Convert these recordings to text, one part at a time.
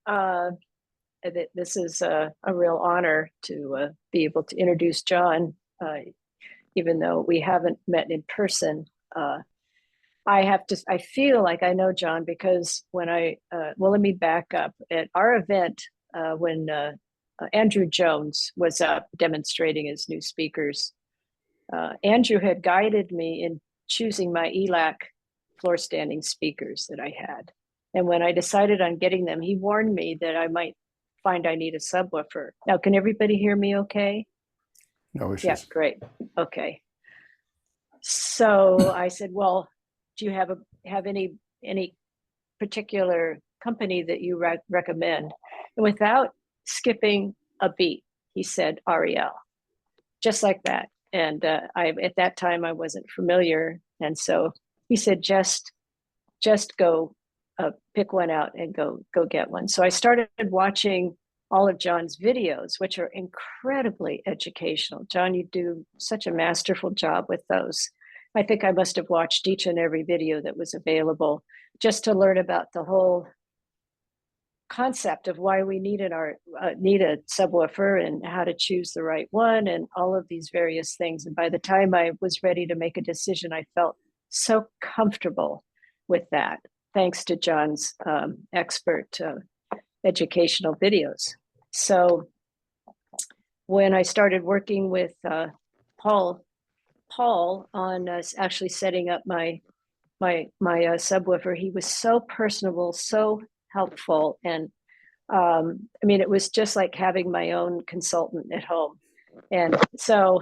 Uh, this is a real honor to be able to introduce John, even though we haven't met in person. I feel like I know John because well, let me back up. At our event, when Andrew Jones was up demonstrating as new speakers, Andrew had guided me in choosing my ELAC floor standing speakers that I had. And when I decided on getting them, he warned me that I might find I need a subwoofer. Now, can everybody hear me okay? No issues. Yeah, great. Okay. So I said, well, do you have any particular company that you recommend? And without skipping a beat, he said REL, just like that. And at that time I wasn't familiar, and so he said just go pick one out and go get one. So I started watching all of John's videos, which are incredibly educational. John, you do such a masterful job with those. I think I must have watched each and every video that was available just to learn about the whole concept of why we need need a subwoofer and how to choose the right one and all of these various things. And by the time I was ready to make a decision, I felt so comfortable with that, thanks to John's expert educational videos. So when I started working with Paul on actually setting up my subwoofer, he was so personable, so helpful. And I mean, it was just like having my own consultant at home. And so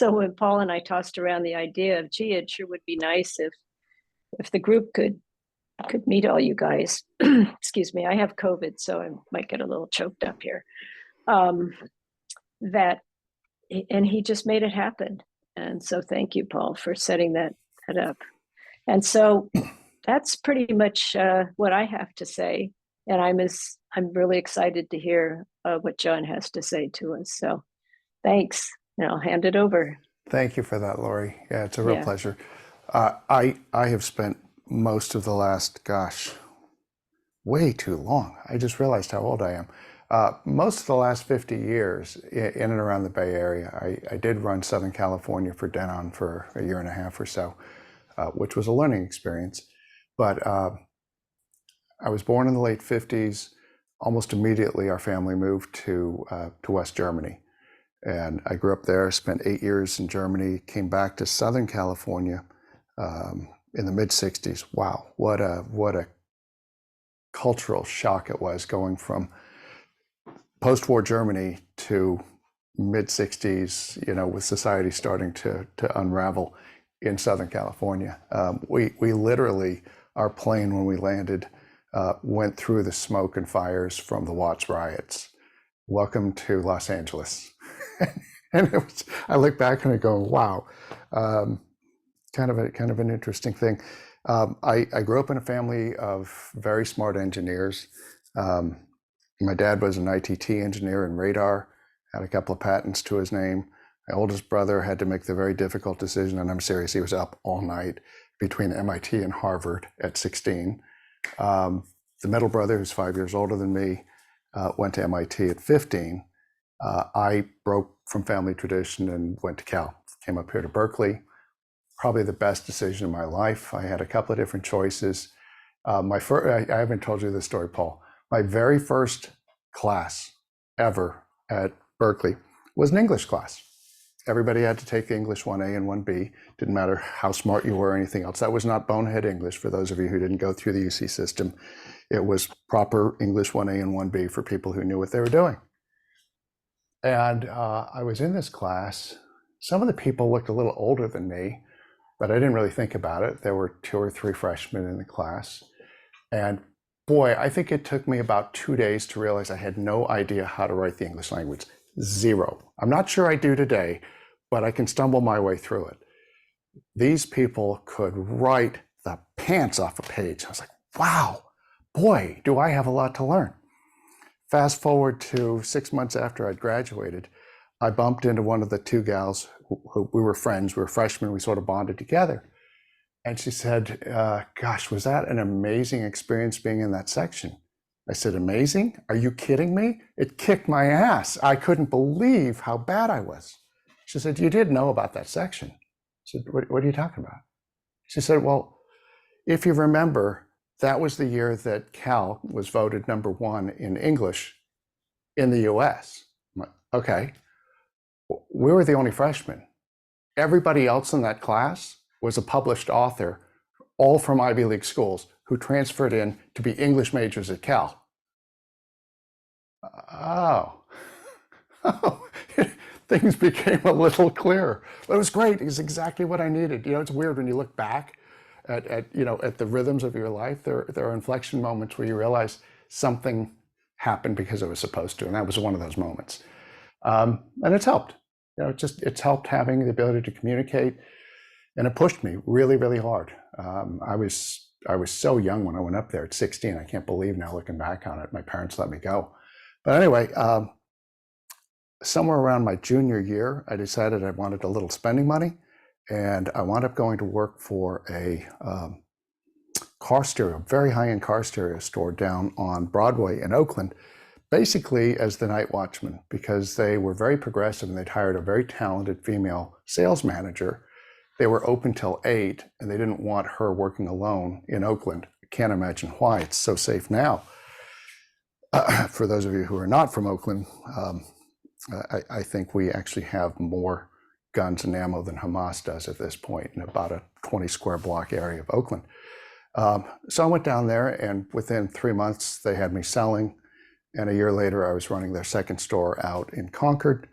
when Paul and I tossed around the idea of, gee, it sure would be nice if the group could meet all you guys. Excuse me, I have COVID, so I might get a little choked up here. And he just made it happen. And so thank you, Paul, for setting that up. And so that's pretty much what I have to say. And I'm really excited to hear what John has to say to us. So thanks, and I'll hand it over. Thank you for that, Lori. Yeah, it's a real pleasure. I have spent most of the last, way too long. I just realized how old I am. Most of the last 50 years in and around the Bay Area. I did run Southern California for Denon for a year and a half or so, which was a learning experience. But I was born in the late 50s. Almost immediately, our family moved to West Germany. And I grew up there, spent 8 years in Germany, came back to Southern California in the mid-60s. Wow, what a cultural shock it was going from post-war Germany to mid-60s, with society starting to unravel in Southern California. We literally, our plane when we landed, went through the smoke and fires from the Watts riots. Welcome to Los Angeles. And I look back and I go, wow, kind of an interesting thing. I grew up in a family of very smart engineers. My dad was an ITT engineer in radar, had a couple of patents to his name. My oldest brother had to make the very difficult decision, and I'm serious, he was up all night between MIT and Harvard at 16. The middle brother, who's 5 years older than me, went to MIT at 15. I broke from family tradition and went to Cal, came up here to Berkeley. Probably the best decision of my life. I had a couple of different choices. I haven't told you this story, Paul. My very first class ever at Berkeley was an English class. Everybody had to take English 1A and 1B. Didn't matter how smart you were or anything else. That was not bonehead English for those of you who didn't go through the UC system. It was proper English 1A and 1B for people who knew what they were doing. And I was in this class. Some of the people looked a little older than me, but I didn't really think about it. There were 2 or 3 freshmen in the class. And boy, I think it took me about 2 days to realize I had no idea how to write the English language. Zero. I'm not sure I do today, but I can stumble my way through it. These people could write the pants off a page. I was like, wow, boy, do I have a lot to learn. Fast forward to 6 months after I'd graduated, I bumped into one of the 2 gals who we were friends. We were freshmen. We sort of bonded together. And she said, gosh, was that an amazing experience being in that section? I said, amazing? Are you kidding me? It kicked my ass. I couldn't believe how bad I was. She said, you did know about that section. I said, what are you talking about? She said, well, if you remember, that was the year that Cal was voted #1 in English in the US. I'm like, okay. We were the only freshmen. Everybody else in that class was a published author, all from Ivy League schools, who transferred in to be English majors at Cal. Oh, things became a little clearer. But it was great. It was exactly what I needed. You know, it's weird when you look back at the rhythms of your life. There are inflection moments where you realize something happened because it was supposed to, and that was one of those moments. And it's helped. You know, it's helped having the ability to communicate, and it pushed me really, really hard. I was so young when I went up there at 16. I can't believe now looking back on it. My parents let me go. But anyway, somewhere around my junior year, I decided I wanted a little spending money, and I wound up going to work for a car stereo, very high-end car stereo store down on Broadway in Oakland, basically as the night watchman, because they were very progressive and they'd hired a very talented female sales manager. They were open till 8, and they didn't want her working alone in Oakland. I can't imagine why. It's so safe now. For those of you who are not from Oakland, I think we actually have more guns and ammo than Hamas does at this point in about a 20 square block area of Oakland. So I went down there, and within 3 months, they had me selling. And a year later, I was running their second store out in Concord.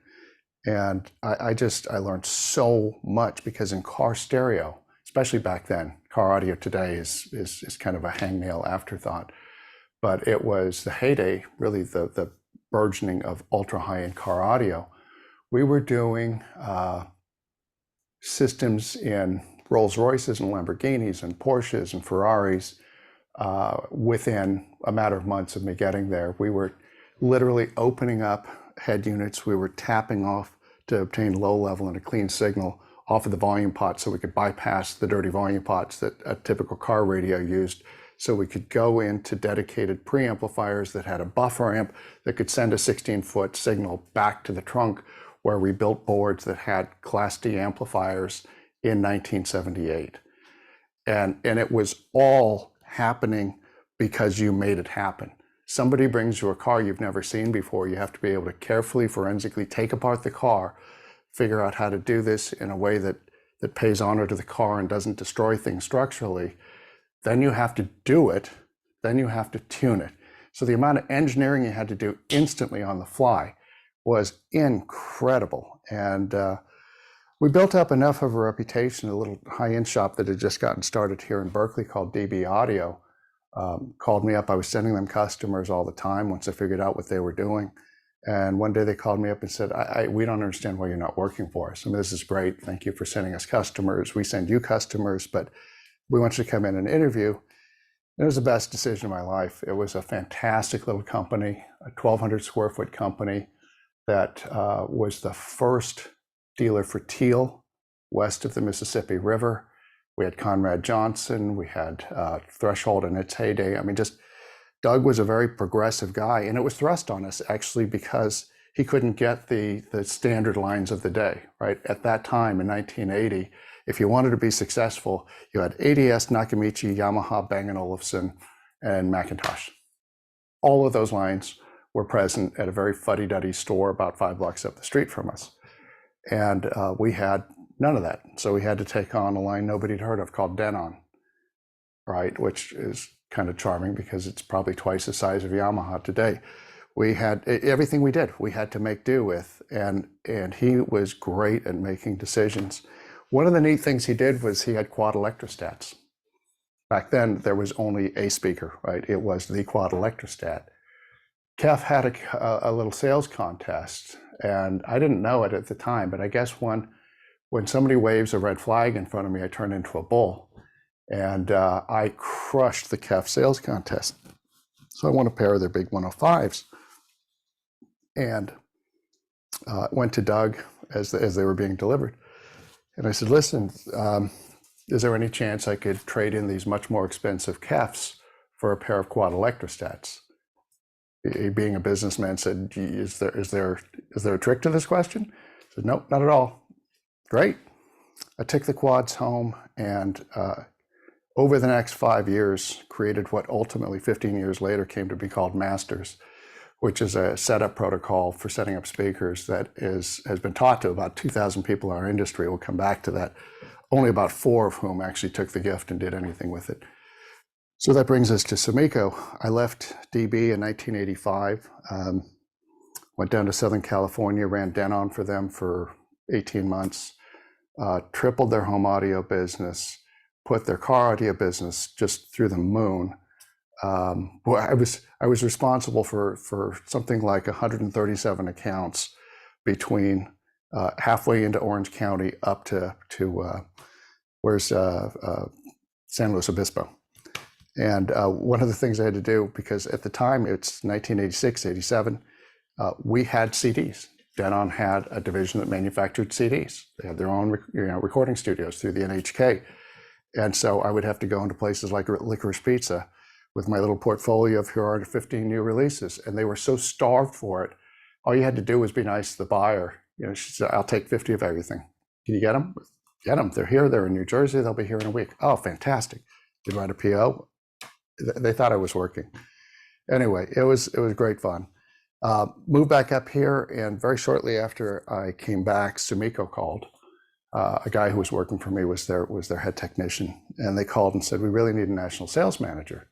And I learned so much, because in car stereo, especially back then, car audio today is kind of a hangnail afterthought. But it was the heyday, really the burgeoning of ultra high-end car audio. We were doing systems in Rolls Royces and Lamborghinis and Porsches and Ferraris within a matter of months of me getting there. We were literally opening up head units. We were tapping off to obtain low level and a clean signal off of the volume pot, so we could bypass the dirty volume pots that a typical car radio used. So we could go into dedicated preamplifiers that had a buffer amp that could send a 16-foot signal back to the trunk, where we built boards that had Class D amplifiers in 1978. And it was all happening because you made it happen. Somebody brings you a car you've never seen before. You have to be able to carefully, forensically take apart the car, figure out how to do this in a way that pays honor to the car and doesn't destroy things structurally. Then you have to do it. Then you have to tune it. So the amount of engineering you had to do instantly on the fly was incredible. And we built up enough of a reputation. A little high-end shop that had just gotten started here in Berkeley called DB Audio called me up. I was sending them customers all the time once I figured out what they were doing. And one day they called me up and said, we don't understand why you're not working for us. I mean, this is great. Thank you for sending us customers. We send you customers, but we want you to come in and interview. It was the best decision of my life. It was a fantastic little company, a 1,200 square foot company that was the first dealer for teal west of the Mississippi River. We had Conrad Johnson. We had Threshold in its heyday. I mean, just Doug was a very progressive guy, and it was thrust on us actually because he couldn't get the standard lines of the day, right? At that time in 1980, if you wanted to be successful, you had ADS, Nakamichi, Yamaha, Bang & Olufsen, and Macintosh. All of those lines were present at a very fuddy-duddy store about 5 blocks up the street from us. And we had none of that. So we had to take on a line nobody had heard of called Denon, right? Which is kind of charming because it's probably twice the size of Yamaha today. We had everything we did, we had to make do with, and he was great at making decisions. One of the neat things he did was he had quad electrostats. Back then, there was only a speaker, right? It was the quad electrostat. Kef had a little sales contest, and I didn't know it at the time, but I guess when somebody waves a red flag in front of me, I turn into a bull, and I crushed the Kef sales contest. So I won a pair of their big 105s, and went to Doug as they were being delivered. And I said, listen, is there any chance I could trade in these much more expensive Kefs for a pair of quad electrostats? He, being a businessman, said, is there a trick to this question? I said, nope, not at all. Great. I took the quads home and over the next 5 years created what ultimately 15 years later came to be called Masters, which is a setup protocol for setting up speakers that has been taught to about 2,000 people in our industry. We'll come back to that. Only about 4 of whom actually took the gift and did anything with it. So that brings us to Sumiko. I left DB in 1985, went down to Southern California, ran Denon for them for 18 months, tripled their home audio business, put their car audio business just through the moon. Well, I was responsible for something like 137 accounts between halfway into Orange County up to where's San Luis Obispo. And one of the things I had to do, because at the time it's 1986, 87, we had CDs. Denon had a division that manufactured CDs. They had their own recording studios through the NHK. And so I would have to go into places like Licorice Pizza with my little portfolio of here are 15 new releases. And they were so starved for it. All you had to do was be nice to the buyer. She said, I'll take 50 of everything. Can you get them? Get them. They're here. They're in New Jersey. They'll be here in a week. Oh, fantastic. You'd write a PO. They thought I was working. Anyway, it was great fun. Moved back up here, and very shortly after I came back, Sumiko called. A guy who was working for me was their head technician, and they called and said, we really need a national sales manager.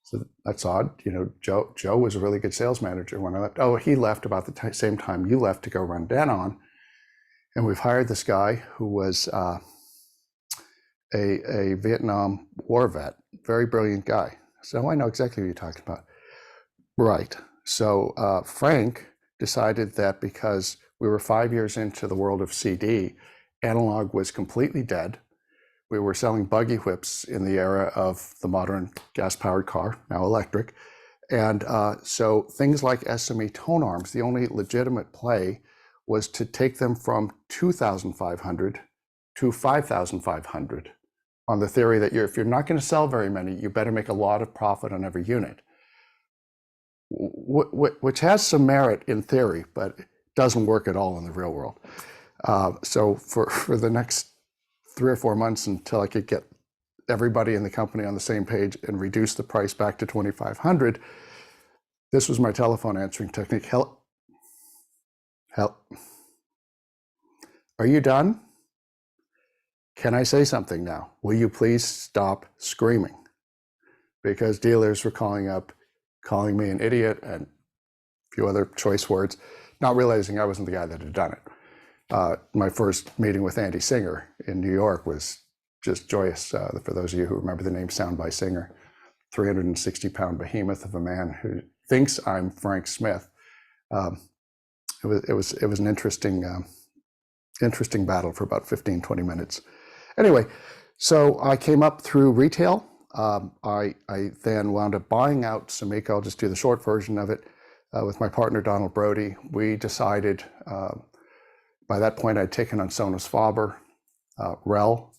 So that's odd. Joe was a really good sales manager when I left. Oh, he left about the same time you left to go run Denon. And we've hired this guy who was a Vietnam War vet, very brilliant guy. So I know exactly what you're talking about. Right. So Frank decided that because we were 5 years into the world of CD, analog was completely dead. We were selling buggy whips in the era of the modern gas-powered car, now electric. And so things like SME tone arms, the only legitimate play was to take them from 2,500 to 5,500 on the theory that if you're not going to sell very many, you better make a lot of profit on every unit, which has some merit in theory, but doesn't work at all in the real world. So for the next 3 or 4 months until I could get everybody in the company on the same page and reduce the price back to 2,500, this was my telephone answering technique. Help. Are you done? Can I say something now? Will you please stop screaming? Because dealers were calling me an idiot and a few other choice words, not realizing I wasn't the guy that had done it. My first meeting with Andy Singer in New York was just joyous. For those of you who remember the name Sound by Singer, 360-pound behemoth of a man who thinks I'm Frank Smith. It was an interesting battle for about 15, 20 minutes. Anyway, so I came up through retail. I then wound up buying out Sumiko. I'll just do the short version of it. With my partner, Donald Brody, we decided, by that point I'd taken on Sonos Faber, REL.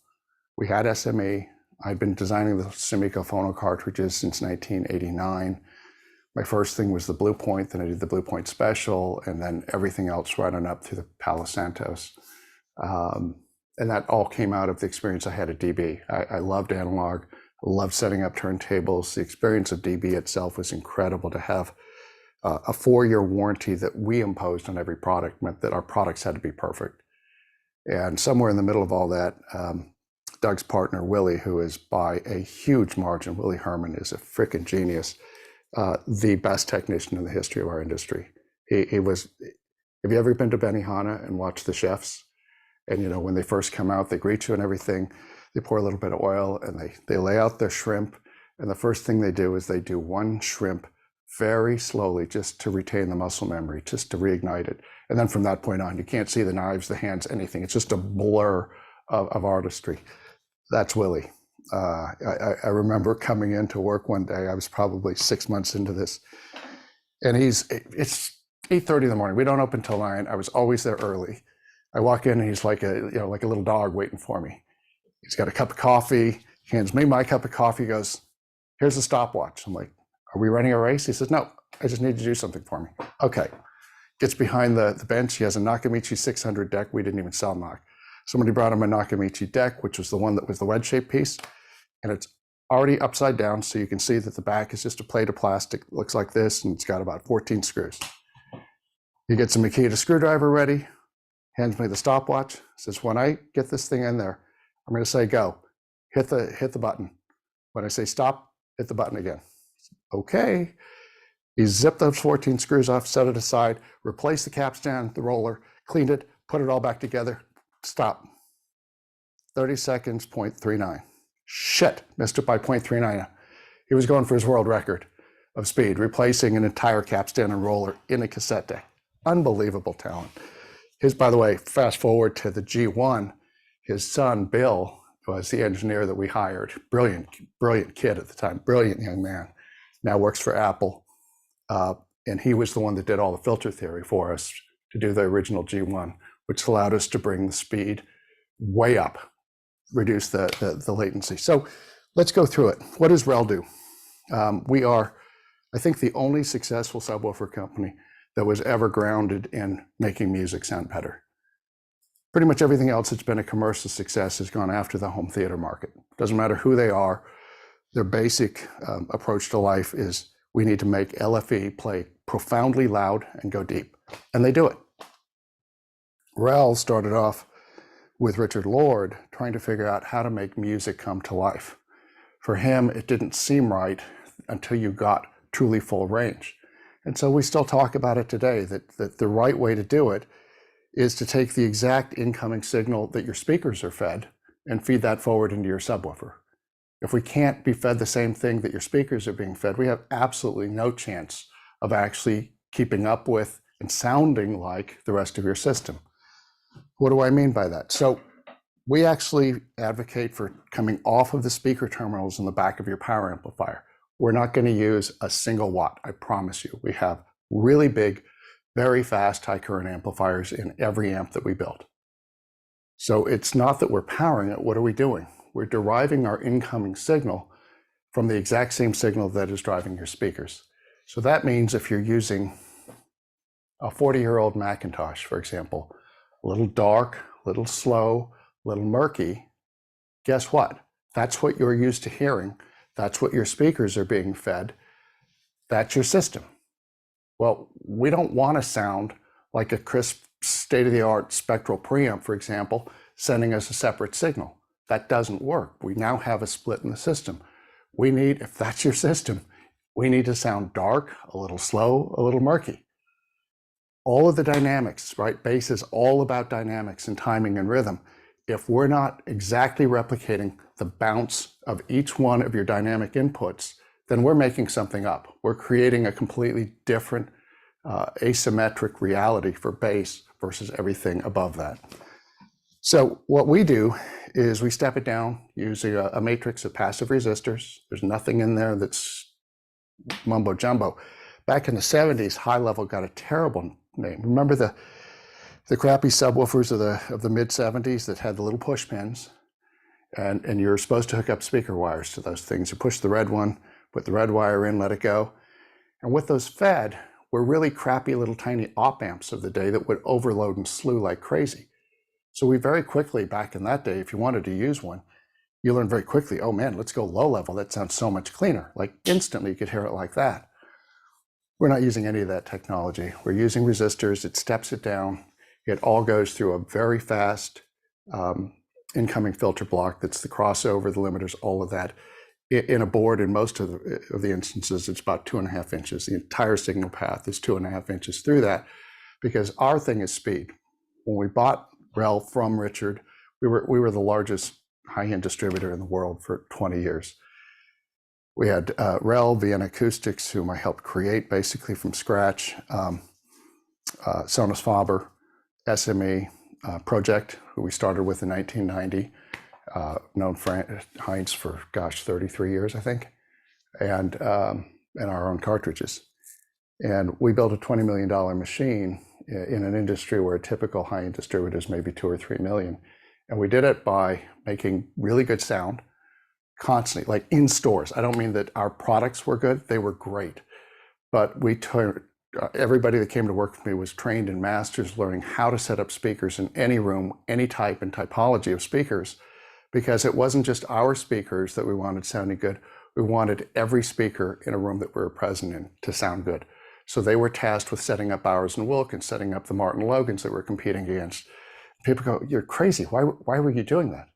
We had SME. I'd been designing the Sumiko phono cartridges since 1989. My first thing was the Blue Point, then I did the Blue Point Special, and then everything else right on up through the Palo Santos. And that all came out of the experience I had at DB. I loved analog, loved setting up turntables. The experience of DB itself was incredible. To have a 4-year warranty that we imposed on every product meant that our products had to be perfect. And somewhere in the middle of all that, Doug's partner, Willie, who is by a huge margin, Willie Herman is a freaking genius, the best technician in the history of our industry. He was, have you ever been to Benihana and watched the chefs? And when they first come out, they greet you and everything. They pour a little bit of oil and they lay out their shrimp. And the first thing they do is they do one shrimp very slowly just to retain the muscle memory, just to reignite it. And then from that point on, you can't see the knives, the hands, anything. It's just a blur of artistry. That's Willie. I remember coming into work one day. I was probably 6 months into this. And it's 8:30 in the morning. We don't open till 9. I was always there early. I walk in and he's like a little dog waiting for me. He's got a cup of coffee, hands me my cup of coffee, goes, here's a stopwatch. I'm like, are we running a race? He says, no, I just need you to do something for me. Okay. Gets behind the bench. He has a Nakamichi 600 deck. We didn't even sell Nak. Somebody brought him a Nakamichi deck, which was the one that was the wedge-shaped piece, and it's already upside down, so you can see that the back is just a plate of plastic. It looks like this, and it's got about 14 screws. He gets a Makita screwdriver ready, hands me the stopwatch, says, when I get this thing in there, I'm going to say go. Hit the button. When I say stop, hit the button again. Okay. He zipped those 14 screws off, set it aside, replaced the capstan, the roller, cleaned it, put it all back together, stop. 30 seconds, 0.39. Shit, missed it by 0.39. He was going for his world record of speed, replacing an entire capstan and roller in a cassette deck. Unbelievable talent. By the way, fast forward to the G1, his son, Bill, was the engineer that we hired. Brilliant kid at the time, brilliant young man. Now works for Apple. And he was the one that did all the filter theory for us to do the original G1, which allowed us to bring the speed way up, reduce the latency. So let's go through it. What does REL do? We are, I think, the only successful subwoofer company that was ever grounded in making music sound better. Pretty much everything else that's been a commercial success has gone after the home theater market. Doesn't matter who they are. Their basic approach to life is we need to make LFE play profoundly loud and go deep. And they do it. REL started off with Richard Lord trying to figure out how to make music come to life. For him, it didn't seem right until you got truly full range. And so we still talk about it today, that the right way to do it is to take the exact incoming signal that your speakers are fed and feed that forward into your subwoofer. If we can't be fed the same thing that your speakers are being fed, we have absolutely no chance of actually keeping up with and sounding like the rest of your system. What do I mean by that? So we actually advocate for coming off of the speaker terminals in the back of your power amplifier. We're not going to use a single watt, I promise you. We have really big, very fast high current amplifiers in every amp that we build. So it's not that we're powering it. What are we doing? We're deriving our incoming signal from the exact same signal that is driving your speakers. So that means if you're using a 40-year-old Macintosh, for example, a little dark, a little slow, a little murky, guess what? That's what you're used to hearing. That's what your speakers are being fed. That's your system. Well, we don't want to sound like a crisp, state-of-the-art spectral preamp, for example, sending us a separate signal. That doesn't work. We now have a split in the system. We need, if that's your system, we need to sound dark, a little slow, a little murky. All of the dynamics, right? Bass is all about dynamics and timing and rhythm. If we're not exactly replicating the bounce of each one of your dynamic inputs, then we're making something up. We're creating a completely different asymmetric reality for bass versus everything above that. So what we do is we step it down using a matrix of passive resistors. There's nothing in there that's mumbo jumbo. Back in the 70s, high level got a terrible name. Remember the crappy subwoofers of the mid 70s that had the little push pins, and you're supposed to hook up speaker wires to those things. You push the red one, put the red wire in, let it go. And with those fed were really crappy little tiny op amps of the day that would overload and slew like crazy. So we very quickly, back in that day, if you wanted to use one, you learn very quickly, oh man, let's go low level. That sounds so much cleaner. Like instantly you could hear it like that. We're not using any of that technology. We're using resistors. It steps it down. It all goes through a very fast incoming filter block. That's the crossover, the limiters, all of that. In a board, in most of the instances, it's about 2.5 inches. The entire signal path is 2.5 inches through that, because our thing is speed. When we bought REL from Richard, we were the largest high-end distributor in the world for 20 years. We had REL, Vienna Acoustics, whom I helped create basically from scratch, Sonus Faber, SME, Project, who we started with in 1990, known Heinz for, 33 years, I think, and our own cartridges. And we built a $20 million machine in an industry where a typical high-end distributor is maybe 2 or 3 million. And we did it by making really good sound constantly, like in stores. I don't mean that our products were good, they were great. but everybody that came to work for me was trained in masters learning how to set up speakers in any room, any type and typology of speakers, because it wasn't just our speakers that we wanted sounding good. We wanted every speaker in a room that we were present in to sound good. So they were tasked with setting up Bowers and Wilk and setting up the Martin Logans that we're competing against. People go, "You're crazy. Why were you doing that?"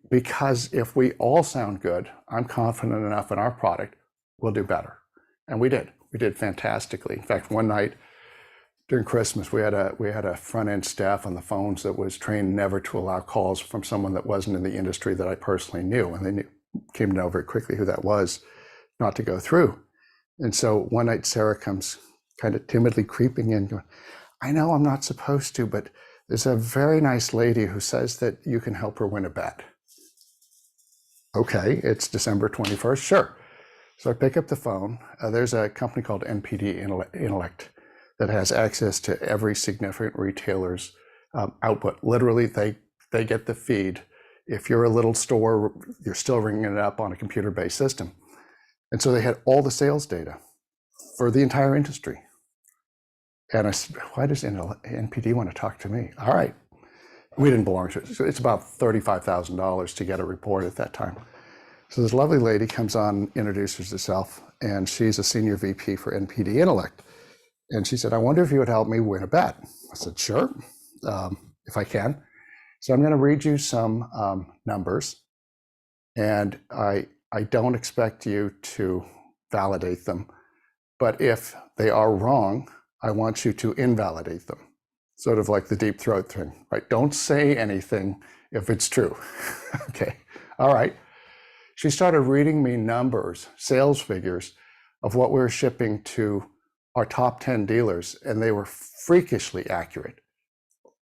Because if we all sound good, I'm confident enough in our product, we'll do better. And we did. We did fantastically. In fact, one night during Christmas, we had a front end staff on the phones that was trained never to allow calls from someone that wasn't in the industry that I personally knew, and they came to know very quickly who that was, not to go through. And so one night, Sarah comes kind of timidly creeping in, going, "I know I'm not supposed to, but there's a very nice lady who says that you can help her win a bet." Okay, it's December 21st, sure. So I pick up the phone. There's a company called NPD Intellect that has access to every significant retailer's output. Literally, they get the feed. If you're a little store, you're still ringing it up on a computer-based system. And so they had all the sales data for the entire industry. And I said, "Why does NPD want to talk to me?" All right. We didn't belong to it. So it's about $35,000 to get a report at that time. So this lovely lady comes on, introduces herself, and she's a senior VP for NPD Intellect. And she said, "I wonder if you would help me win a bet." I said, "Sure, if I can." So I'm going to read you some numbers, and I don't expect you to validate them, but if they are wrong, I want you to invalidate them. Sort of like the deep throat thing, right? Don't say anything if it's true. Okay, all right. She started reading me numbers, sales figures of what we were shipping to our top 10 dealers, and they were freakishly accurate.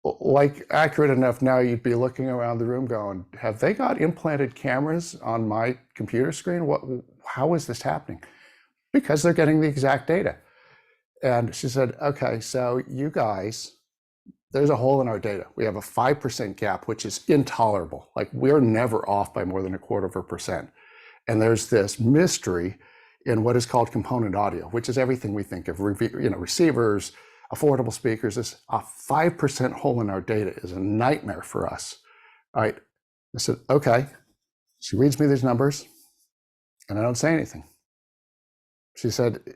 Like accurate enough now you'd be looking around the room going, "Have they got implanted cameras on my computer screen? How is this happening?" Because they're getting the exact data. And she said, "Okay, so you guys, there's a hole in our data. We have a 5% gap, which is intolerable. Like we're never off by more than 1/4%. And there's this mystery in what is called component audio, which is everything we think of, receivers, affordable speakers. This a 5% hole in our data is a nightmare for us." All right. I said, "Okay." She reads me these numbers and I don't say anything. She said,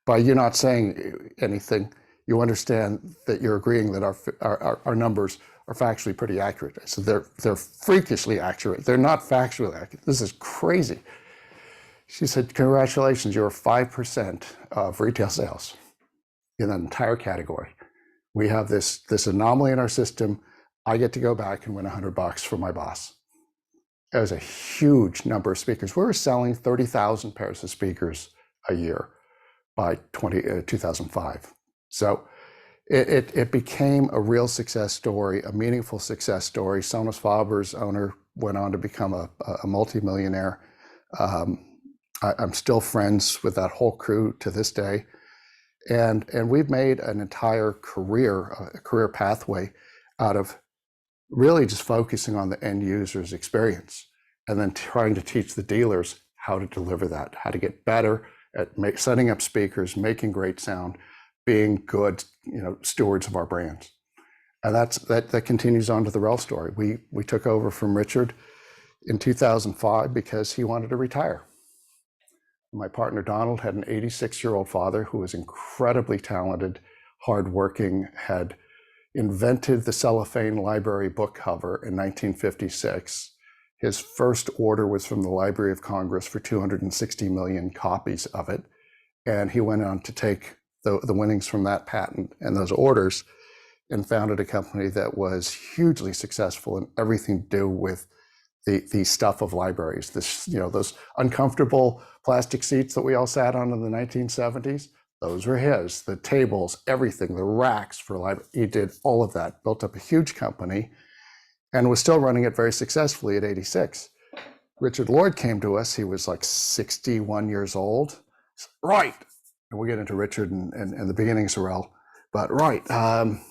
"By you not saying anything, you understand that you're agreeing that our numbers are factually pretty accurate." I said, they're freakishly accurate. They're not factually accurate. This is crazy." She said, "Congratulations, you're 5% of retail sales in that entire category. We have this anomaly in our system. I get to go back and win $100 from my boss." It was a huge number of speakers. We were selling 30,000 pairs of speakers a year by 2005. So it became a real success story, a meaningful success story. Sonus Faber's owner went on to become a multimillionaire. I'm still friends with that whole crew to this day. And we've made an entire career pathway out of really just focusing on the end user's experience and then trying to teach the dealers how to deliver that, how to get better at setting up speakers, making great sound, being good, stewards of our brands. And that continues on to the REL story. We took over from Richard in 2005 because he wanted to retire. My partner Donald had an 86-year-old father who was incredibly talented, hardworking, had invented the cellophane library book cover in 1956. His first order was from the Library of Congress for 260 million copies of it. And he went on to take the winnings from that patent and those orders and founded a company that was hugely successful in everything to do with the stuff of libraries. Those uncomfortable plastic seats that we all sat on in the 1970s, those were his. The tables, everything, the racks for library. He did all of that, built up a huge company, and was still running it very successfully at 86. Richard Lord came to us. He was like 61 years old. Right. And we'll get into Richard and the beginnings of REL. But right. I'm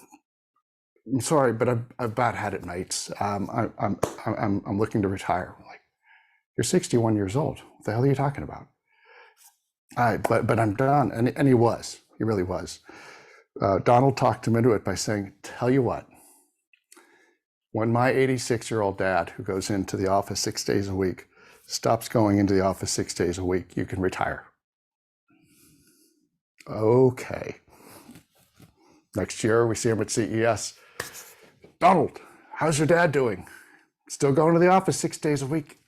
sorry, but I've bad had it nights. I'm looking to retire. I'm like, "You're 61 years old. What the hell are you talking about?" But I'm done. And he really was. Donald talked him into it by saying, tell you what, when my 86-year-old dad, who goes into the office 6 days a week, stops going into the office 6 days a week, you can retire. Okay. Next year, we see him at CES. Donald, how's your dad doing? Still going to the office 6 days a week?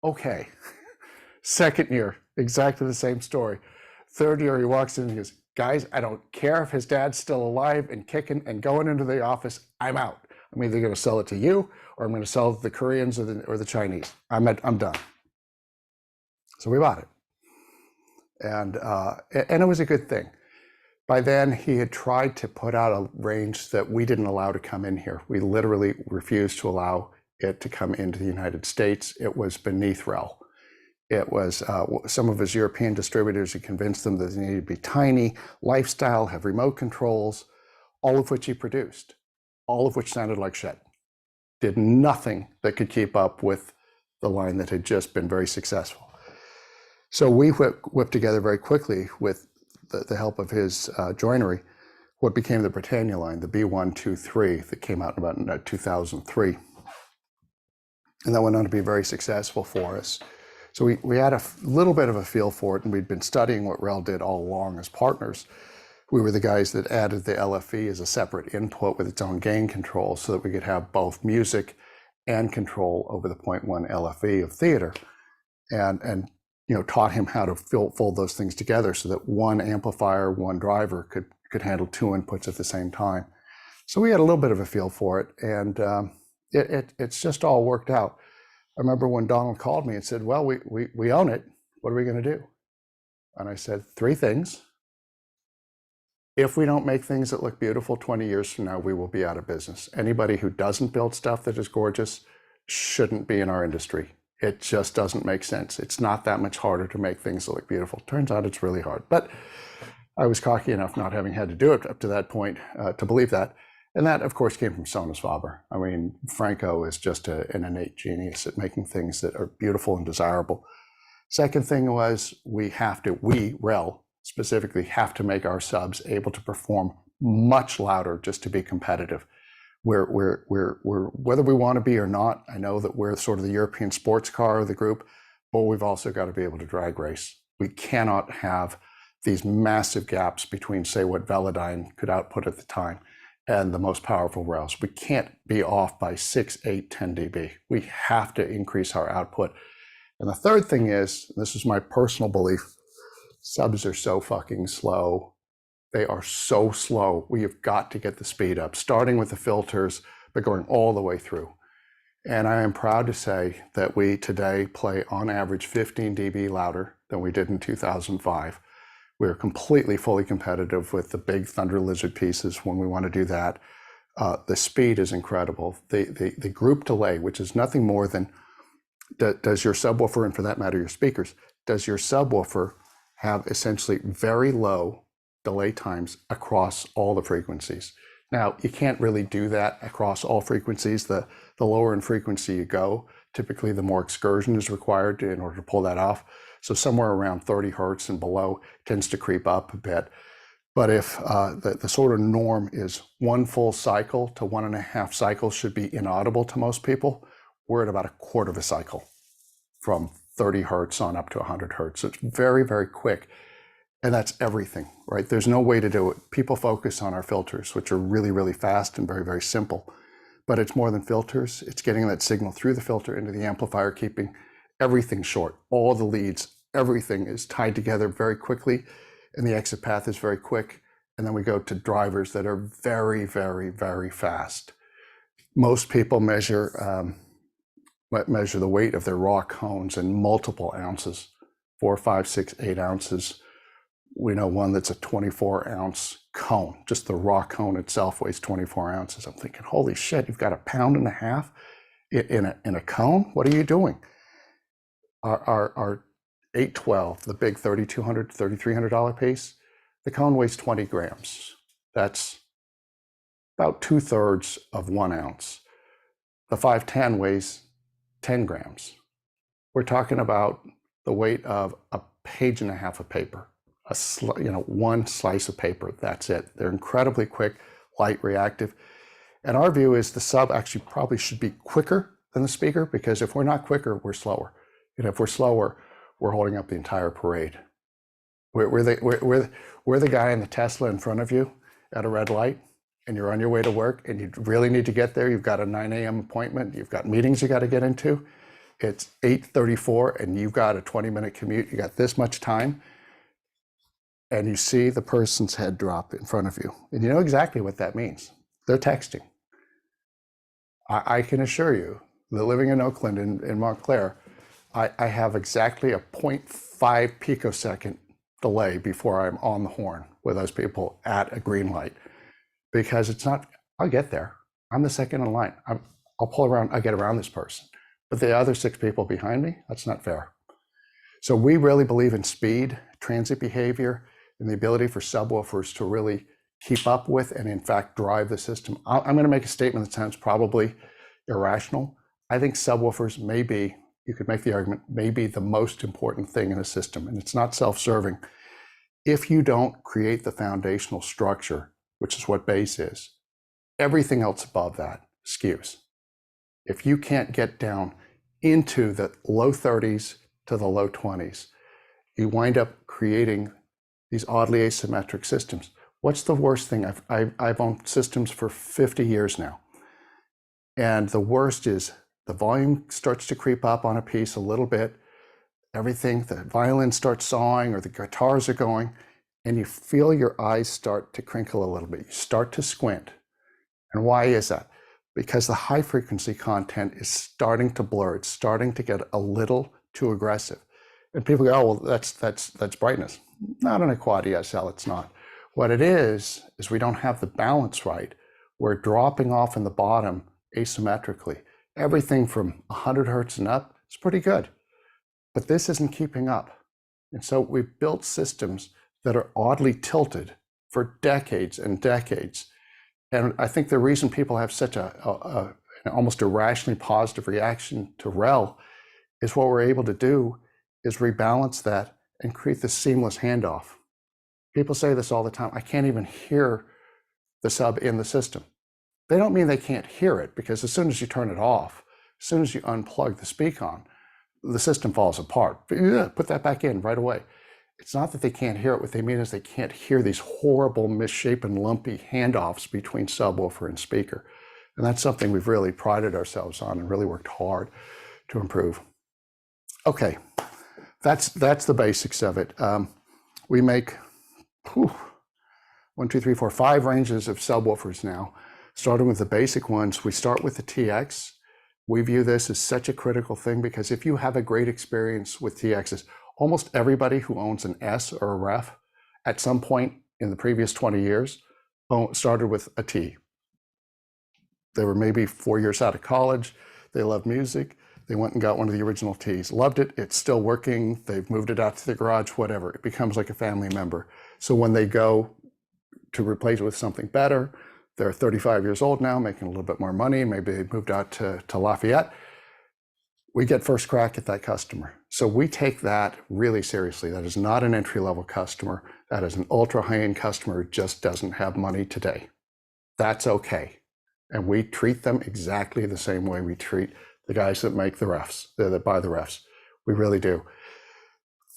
Okay. Second year, exactly the same story. Third year, he walks in and he goes, guys, I don't care if his dad's still alive and kicking and going into the office. I'm out. I'm either going to sell it to you or I'm going to sell it to the Koreans or the Chinese. I'm done. So we bought it. And it was a good thing. By then, he had tried to put out a range that we didn't allow to come in here. We literally refused to allow it to come into the United States. It was beneath REL. It was some of his European distributors had convinced them that they needed to be tiny, lifestyle, have remote controls, all of which he produced, all of which sounded like shit. Did nothing that could keep up with the line that had just been very successful. So we whipped together very quickly with the help of his joinery, what became the Britannia line, the B123 that came out in about 2003. And that went on to be very successful for us. So we had a little bit of a feel for it, and we'd been studying what REL did all along as partners. We were the guys that added the LFE as a separate input with its own gain control so that we could have both music and control over the 0.1 LFE of theater. And taught him how to fold those things together so that one amplifier, one driver could handle two inputs at the same time. So we had a little bit of a feel for it, and it's just all worked out. I remember when Donald called me and said, well, we own it. What are we going to do? And I said, 3 things. If we don't make things that look beautiful 20 years from now, we will be out of business. Anybody who doesn't build stuff that is gorgeous shouldn't be in our industry. It just doesn't make sense. It's not that much harder to make things that look beautiful. Turns out it's really hard. But I was cocky enough, not having had to do it up to that point, to believe that. And that, of course, came from Sonus Faber. I mean, Franco is just an innate genius at making things that are beautiful and desirable. Second thing was we, REL specifically, have to make our subs able to perform much louder just to be competitive. We're whether we want to be or not, I know that we're sort of the European sports car of the group, but we've also got to be able to drag race. We cannot have these massive gaps between, say, what Velodyne could output at the time and the most powerful RELs. We can't be off by 6, 8, 10 dB. We have to increase our output. And the third thing is, this is my personal belief, subs are so fucking slow. They are so slow. We have got to get the speed up, starting with the filters, but going all the way through. And I am proud to say that we today play on average 15 dB louder than we did in 2005. We're completely fully competitive with the big Thunder Lizard pieces when we want to do that. The speed is incredible. The group delay, which is nothing more than, does your subwoofer, and for that matter, your speakers, does your subwoofer have essentially very low delay times across all the frequencies? Now, you can't really do that across all frequencies. The lower in frequency you go, typically the more excursion is required in order to pull that off. So somewhere around 30 hertz and below tends to creep up a bit. But if the sort of norm is 1 full cycle to 1.5 cycles should be inaudible to most people, we're at about 1/4 of a cycle from 30 hertz on up to 100 hertz. So it's very, very quick. And that's everything, right? There's no way to do it. People focus on our filters, which are really, really fast and very, very simple. But it's more than filters. It's getting that signal through the filter into the amplifier, keeping everything short. All the leads, everything is tied together very quickly, and the exit path is very quick. And then we go to drivers that are very, very, very fast. Most people measure the weight of their raw cones in multiple ounces, 4, 5, 6, 8 ounces. We know one that's a 24-ounce cone. Just the raw cone itself weighs 24 ounces. I'm thinking, holy shit, you've got 1.5 pounds in a cone? What are you doing? Our 812, the big $3,200, $3,300 piece, the cone weighs 20 grams. That's about 2/3 of 1 ounce. The 510 weighs 10 grams. We're talking about the weight of a page and a half of paper, one slice of paper. That's it. They're incredibly quick, light, reactive. And our view is the sub actually probably should be quicker than the speaker, because if we're not quicker, we're slower. And if we're slower, we're holding up the entire parade. We're the guy in the Tesla in front of you at a red light, and you're on your way to work, and you really need to get there. You've got a 9 a.m. appointment. You've got meetings you got to get into. It's 8:34, and you've got a 20-minute commute. You got this much time, and you see the person's head drop in front of you, and you know exactly what that means. They're texting. I can assure you that living in Oakland, in Montclair, I have exactly a 0.5 picosecond delay before I'm on the horn with those people at a green light, because it's not, I'll get there. I'm the second in line. I'll pull around, I get around this person. But the other 6 people behind me, that's not fair. So we really believe in speed, transit behavior, and the ability for subwoofers to really keep up with and in fact drive the system. I'm going to make a statement that sounds probably irrational. I think subwoofers may be, you could make the argument, may be the most important thing in a system, and it's not self-serving. If you don't create the foundational structure, which is what bass is, everything else above that skews. If you can't get down into the low 30s to the low 20s, you wind up creating these oddly asymmetric systems. What's the worst thing? I've owned systems for 50 years now. And the worst is the volume starts to creep up on a piece a little bit. Everything, the violin starts sawing or the guitars are going, and you feel your eyes start to crinkle a little bit. You start to squint. And why is that? Because the high frequency content is starting to blur. It's starting to get a little too aggressive. And people go, oh, well, that's brightness. Not on a quad ESL, it's not. What it is we don't have the balance right. We're dropping off in the bottom asymmetrically. Everything from 100 hertz and up is pretty good, but this isn't keeping up. And so we've built systems that are oddly tilted for decades and decades. And I think the reason people have such an almost irrationally positive reaction to REL is what we're able to do is rebalance that and create this seamless handoff. People say this all the time. I can't even hear the sub in the system. They don't mean they can't hear it, because as soon as you turn it off, as soon as you unplug the speak on, the system falls apart. Put that back in right away. It's not that they can't hear it. What they mean is they can't hear these horrible, misshapen, lumpy handoffs between subwoofer and speaker. And that's something we've really prided ourselves on and really worked hard to improve. Okay, that's the basics of it. We make 5 ranges of subwoofers now, starting with the basic ones. We start with the TX. We view this as such a critical thing, because if you have a great experience with TXs, almost everybody who owns an S or a ref at some point in the previous 20 years started with a T. They were maybe 4 years out of college. They loved music. They went and got one of the original Ts. Loved it. It's still working. They've moved it out to the garage, whatever. It becomes like a family member. So when they go to replace it with something better, they're 35 years old now, making a little bit more money. Maybe they moved out to Lafayette. We get first crack at that customer. So we take that really seriously. That is not an entry-level customer. That is an ultra high-end customer who just doesn't have money today. That's okay. And we treat them exactly the same way we treat the guys that make the refs, that buy the refs. We really do.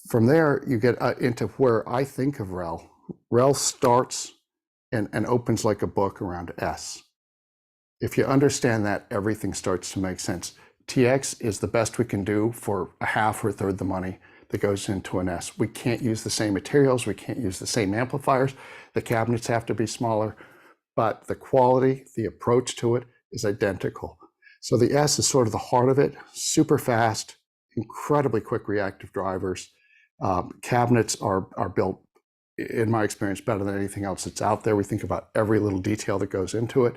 From there, you get into where I think of REL. REL starts and opens like a book around S. If you understand that, everything starts to make sense. TX is the best we can do for a half or a third the money that goes into an S. We can't use the same materials. We can't use the same amplifiers. The cabinets have to be smaller, but the quality, the approach to it is identical. So the S is sort of the heart of it, super fast, incredibly quick reactive drivers. Cabinets are built, in my experience, better than anything else that's out there. We think about every little detail that goes into it.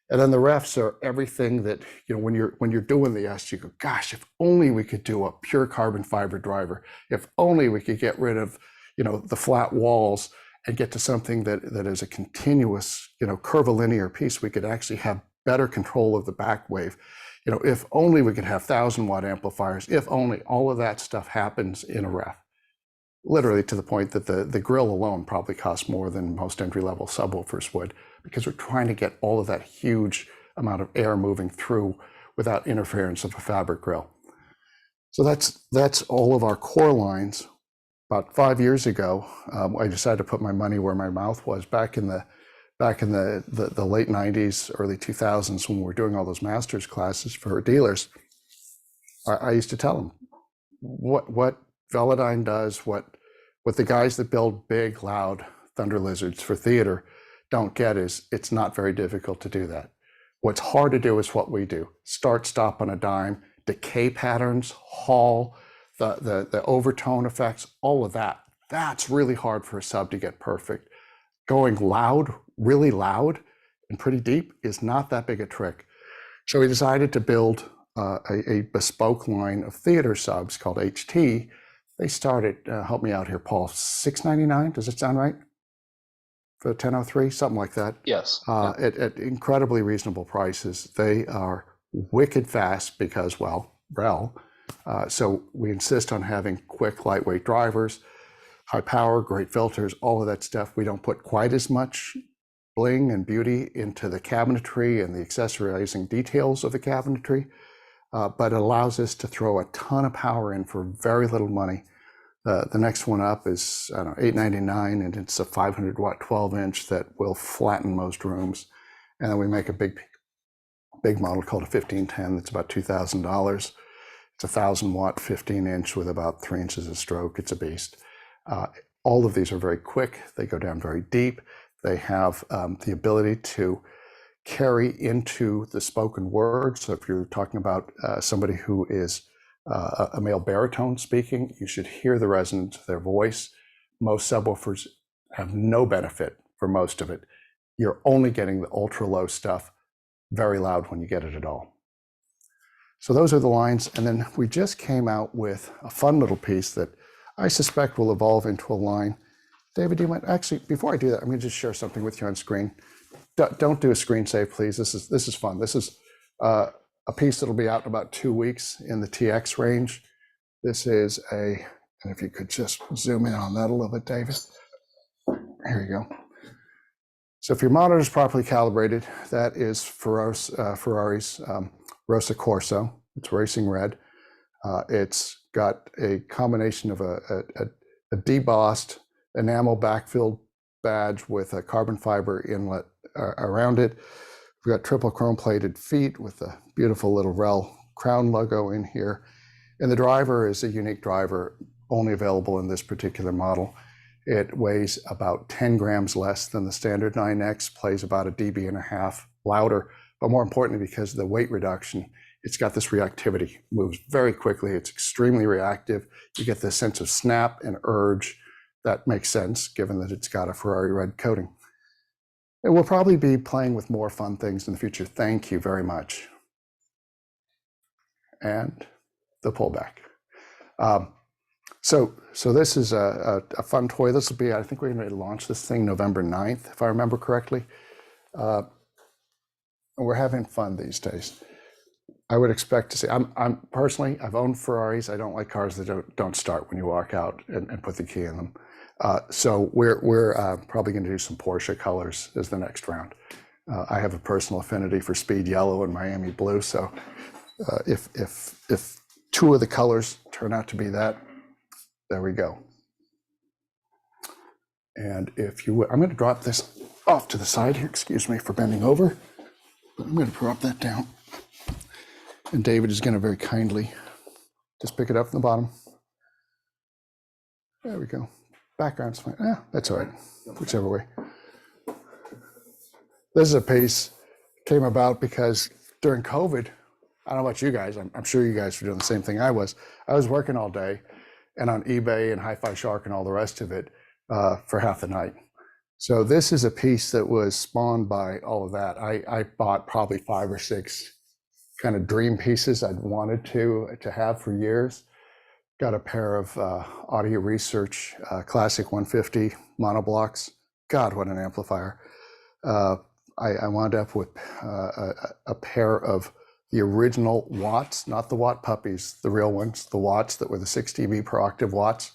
And then the refs are everything that, when you're doing the S, you go, gosh, if only we could do a pure carbon fiber driver. If only we could get rid of, the flat walls and get to something that is a continuous, curvilinear piece. We could actually have better control of the back wave. If only we could have 1,000-watt amplifiers. If only all of that stuff happens in a ref. literally to the point that the grill alone probably costs more than most entry-level subwoofers would, because we're trying to get all of that huge amount of air moving through without interference of a fabric grill. So that's all of our core lines. About 5 years ago, I decided to put my money where my mouth was. Back in the late 90s, early 2000s, when we were doing all those master's classes for dealers, I used to tell them what Velodyne does, what the guys that build big, loud thunder lizards for theater don't get is it's not very difficult to do that. What's hard to do is what we do: start, stop on a dime, decay patterns, hall, the overtone effects, all of that. That's really hard for a sub to get perfect. Going loud, really loud and pretty deep is not that big a trick. So we decided to build a bespoke line of theater subs called HT. They started, help me out here, Paul, $699, does it sound right? For the 1003, something like that. Yes. At incredibly reasonable prices. They are wicked fast because, well, REL. So we insist on having quick, lightweight drivers, high power, great filters, all of that stuff. We don't put quite as much bling and beauty into the cabinetry and the accessorizing details of the cabinetry, but it allows us to throw a ton of power in for very little money. The next one up is, I don't know, $899, and it's a 500 watt 12-inch that will flatten most rooms. And then we make a big model called a 1510 that's about $2,000. It's a 1,000 watt 15-inch with about 3 inches of stroke. It's a beast. All of these are very quick. They go down very deep. They have the ability to carry into the spoken word. So if you're talking about somebody who is a male baritone speaking, you should hear the resonance of their voice. Most subwoofers have no benefit for most of it. You're only getting the ultra low stuff very loud when you get it at all. So those are the lines. And then we just came out with a fun little piece that I suspect will evolve into a line. David, do you mind? Actually, before I do that, I'm going to just share something with you on screen. Don't do a screen save, please. This is fun. This is a piece that'll be out in about 2 weeks in the TX range. This is and if you could just zoom in on that a little bit, David. Here you go. So if your monitor is properly calibrated, that is Ferrari's Rosa Corso. It's racing red. It's got a combination of a debossed enamel backfilled badge with a carbon fiber inlet around it. We've got triple chrome plated feet with a beautiful little REL crown logo in here. And the driver is a unique driver, only available in this particular model. It weighs about 10 grams less than the standard 9X, plays about 1.5 dB louder, but more importantly, because of the weight reduction, it's got this reactivity, moves very quickly. It's extremely reactive. You get this sense of snap and urge. That makes sense, given that it's got a Ferrari red coating. And we'll probably be playing with more fun things in the future. Thank you very much. And the pullback. So this is a fun toy. This will be, I think we're going to launch this thing November 9th, if I remember correctly. And we're having fun these days. I would expect to see, I'm personally, I've owned Ferraris. I don't like cars that don't start when you walk out and put the key in them. So we're probably going to do some Porsche colors as the next round. I have a personal affinity for speed yellow and Miami blue. So if 2 of the colors turn out to be that, there we go. And if you would, I'm going to drop this off to the side here. Excuse me for bending over, but I'm going to prop that down. And David is going to very kindly just pick it up from the bottom. There we go. Background's fine. Yeah, that's all right. Whichever way. This is a piece came about because during COVID, I don't know about you guys. I'm sure you guys were doing the same thing I was. I was working all day and on eBay and HiFi Shark and all the rest of it for half the night. So this is a piece that was spawned by all of that. I bought probably 5 or 6 kind of dream pieces I'd wanted to have for years. Got a pair of Audio Research Classic 150 monoblocks. God, what an amplifier. I wound up with a pair of the original Watts, not the Watt puppies, the real ones, the Watts that were the 6 dB per octave Watts.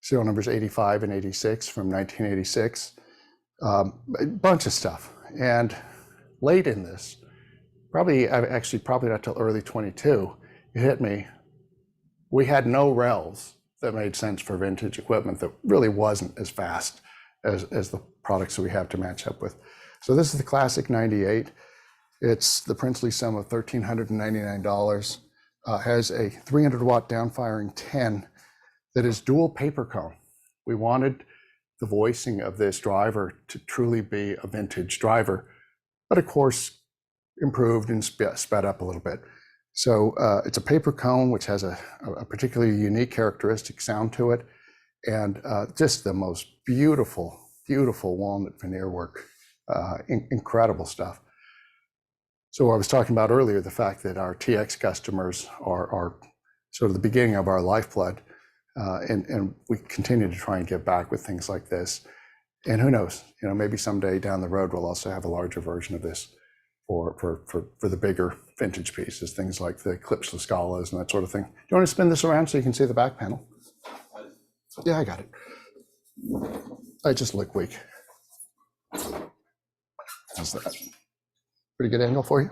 serial numbers 85 and 86 from 1986, a bunch of stuff. And late in this, probably not till early 22, it hit me. We had no RELs that made sense for vintage equipment that really wasn't as fast as the products that we have to match up with. So this is the classic 98. It's the princely sum of $1,399. Has a 300 watt downfiring 10 that is dual paper cone. We wanted the voicing of this driver to truly be a vintage driver, but of course improved and sped up a little bit. So it's a paper cone, which has a particularly unique characteristic sound to it, and just the most beautiful, beautiful walnut veneer work. Incredible stuff. So I was talking about earlier, the fact that our TX customers are sort of the beginning of our lifeblood, and we continue to try and give back with things like this. And who knows, maybe someday down the road we'll also have a larger version of this for the bigger vintage pieces, things like the clipsless Scalas and that sort of thing. Do you want to spin this around so you can see the back panel? Yeah, I got it. I just look weak. How's that? Pretty good angle for you?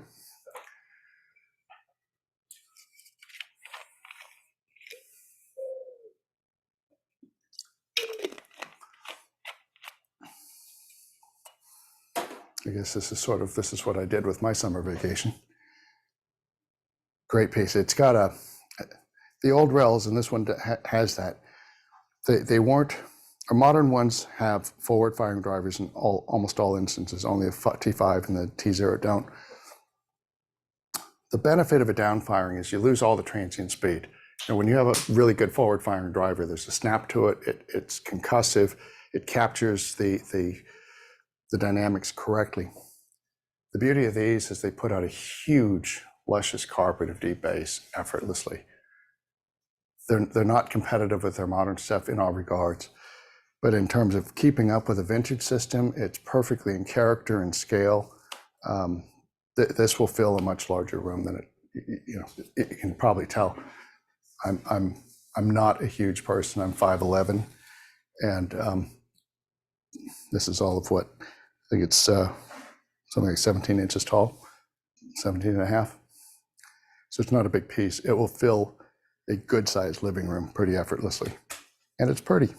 I guess this is what I did with my summer vacation. Great piece. It's got the old RELs, and this one has that. They weren't, our modern ones have forward firing drivers in almost all instances. Only the T5 and the T0 don't. The benefit of a down firing is you lose all the transient speed. And when you have a really good forward firing driver, there's a snap to it. It's concussive. It captures the dynamics correctly. The beauty of these is they put out a huge, luscious carpet of deep bass effortlessly. They're not competitive with their modern stuff in all regards, but in terms of keeping up with a vintage system, it's perfectly in character and scale. This will fill a much larger room than you can probably tell. I'm not a huge person. I'm 5'11", and this is all of what I think it's something like 17 inches tall, 17 and a half. So it's not a big piece. It will fill a good sized living room pretty effortlessly. And it's pretty.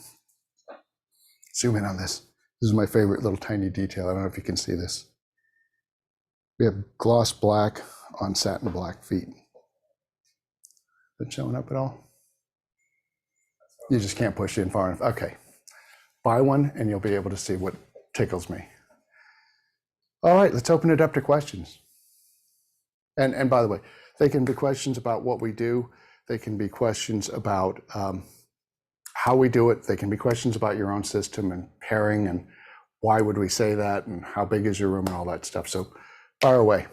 Zoom in on this. This is my favorite little tiny detail. I don't know if you can see this. We have gloss black on satin black feet. Is it showing up at all? You just can't push in far enough. Okay. Buy one and you'll be able to see what tickles me. All right, let's open it up to questions. And by the way, they can be questions about what we do. They can be questions about how we do it. They can be questions about your own system and pairing and why would we say that and how big is your room and all that stuff. So fire away.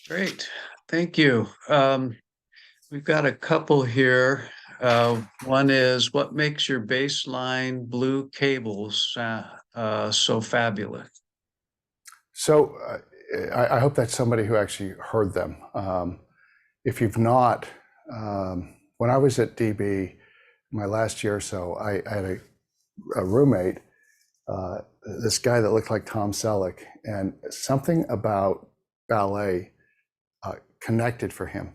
Great, thank you. We've got a couple here. One is, what makes your baseline blue cables so fabulous? So I hope that's somebody who actually heard them. If you've not, when I was at DB, my last year or so, I had a roommate, this guy that looked like Tom Selleck, and something about ballet connected for him.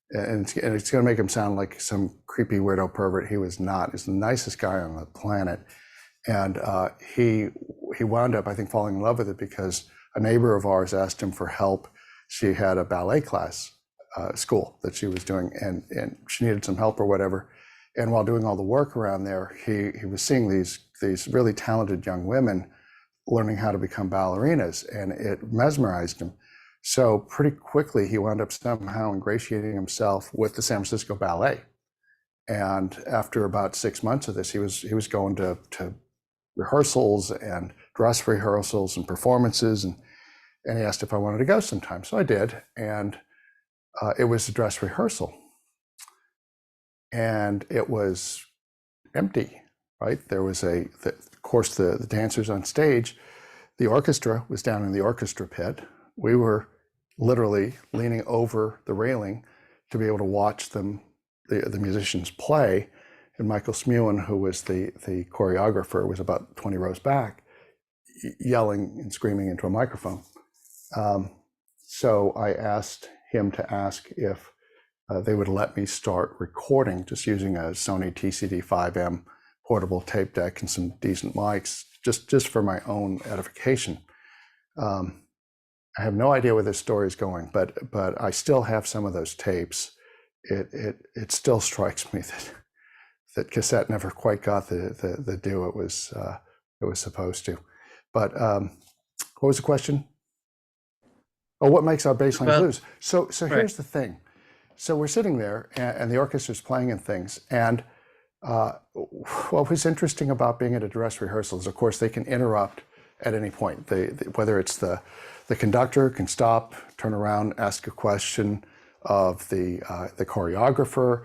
And it's going to make him sound like some creepy weirdo pervert. He was not. He's the nicest guy on the planet. And he wound up, I think, falling in love with it because a neighbor of ours asked him for help. She had a ballet class school that she was doing, and she needed some help or whatever. And while doing all the work around there, he was seeing these really talented young women learning how to become ballerinas, and it mesmerized him. So pretty quickly, he wound up somehow ingratiating himself with the San Francisco Ballet. And after about 6 months of this, he was going to rehearsals and dress rehearsals and performances, and he asked if I wanted to go sometime. So I did, and it was a dress rehearsal. And it was empty, right? There was of course, the dancers on stage. The orchestra was down in the orchestra pit. We were literally leaning over the railing to be able to watch the musicians play. and Michael Smuin, who was the choreographer, was about 20 rows back, yelling and screaming into a microphone. So I asked him to ask if they would let me start recording just using a Sony TCD5M portable tape deck and some decent mics, just for my own edification. I have no idea where this story is going, but I still have some of those tapes. It still strikes me that cassette never quite got the due it was supposed to. But what was the question? Oh, what makes our baseline blues? So here's the thing. So we're sitting there, and the orchestra's playing and things. And what was interesting about being at a dress rehearsal is, of course, they can interrupt at any point. Whether it's the conductor can stop, turn around, ask a question of the choreographer.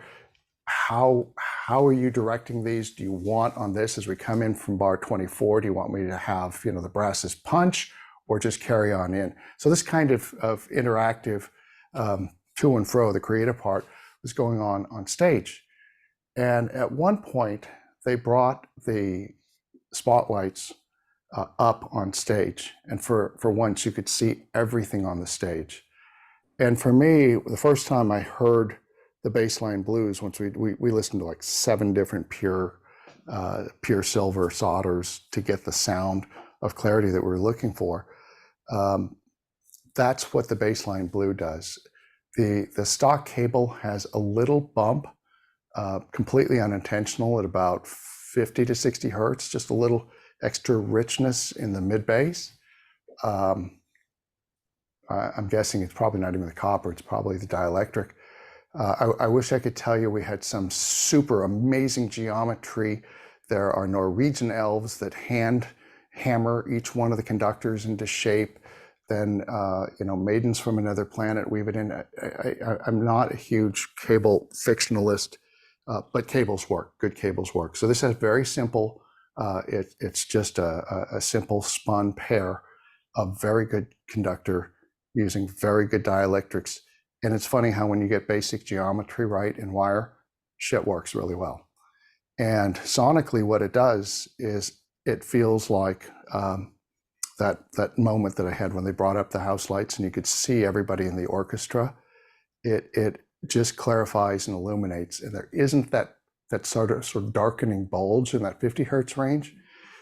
How are you directing these? Do you want on this as we come in from bar 24? Do you want me to have the brasses punch, or just carry on in? So this kind of interactive to and fro, the creative part, was going on stage. And at one point, they brought the spotlights up on stage. And for once, you could see everything on the stage. And for me, the first time I heard the baseline blues, once we listened to like 7 different pure silver solders to get the sound of clarity that we were looking for. That's what the baseline blue does. The stock cable has a little bump, completely unintentional, at about 50 to 60 hertz, just a little extra richness in the mid bass. I'm guessing it's probably not even the copper, it's probably the dielectric. I wish I could tell you we had some super amazing geometry. There are Norwegian elves that hand hammer each one of the conductors into shape. Then, maidens from another planet weave it in. I'm not a huge cable fictionalist, but cables work. Good cables work. So this is very simple. It's just a simple spun pair of very good conductor using very good dielectrics. And it's funny how when you get basic geometry right in wire, shit works really well. And sonically, what it does is it feels like that moment that I had when they brought up the house lights and you could see everybody in the orchestra. It just clarifies and illuminates, and there isn't that sort of darkening bulge in that 50 hertz range.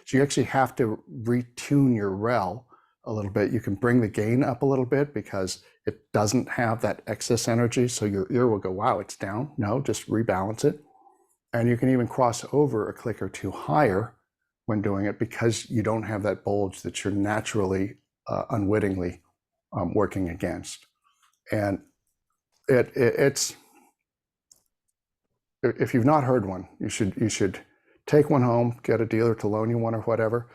So you actually have to retune your REL a little bit. You can bring the gain up a little bit because it doesn't have that excess energy. So your ear will go, wow, it's down. No, just rebalance it. And you can even cross over a click or two higher when doing it because you don't have that bulge that you're naturally, unwittingly working against. And it's, if you've not heard one, you should take one home, get a dealer to loan you one or whatever,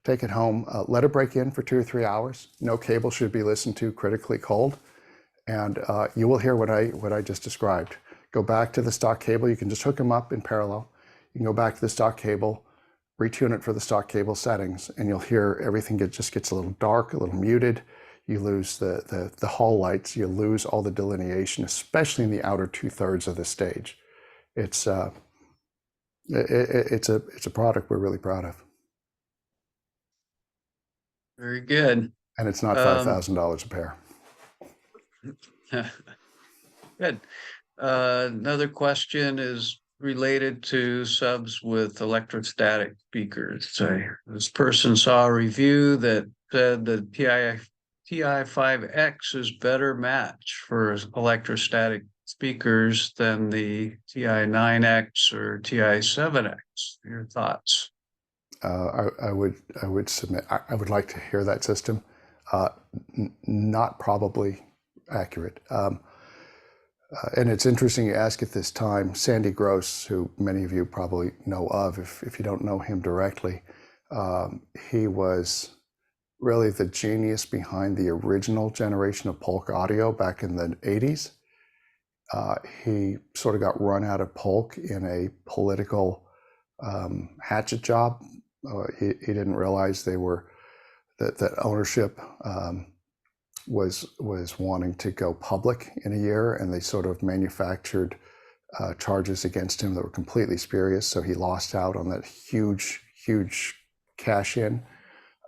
take it home, let it break in for 2 or 3 hours. No cable should be listened to critically cold. And you will hear what I just described. Go back to the stock cable. You can just hook them up in parallel. You can go back to the stock cable, retune it for the stock cable settings, and you'll hear everything just gets a little dark, a little muted. You lose the hall lights. You lose all the delineation, especially in the outer 2/3 of the stage. It's a product we're really proud of. Very good. And it's not $5,000 a pair. Good. Another question is related to subs with electrostatic speakers. So this person saw a review that said the TI5X is better match for electrostatic speakers than the TI9X or TI7X. Your thoughts? I would submit. I would like to hear that system. Not probably accurate. And it's interesting you ask at this time. Sandy Gross, who many of you probably know of, if you don't know him directly, he was really the genius behind the original generation of Polk audio back in the 80s. He sort of got run out of Polk in a political hatchet job. He didn't realize that ownership was wanting to go public in a year, and they sort of manufactured charges against him that were completely spurious. So he lost out on that huge cash in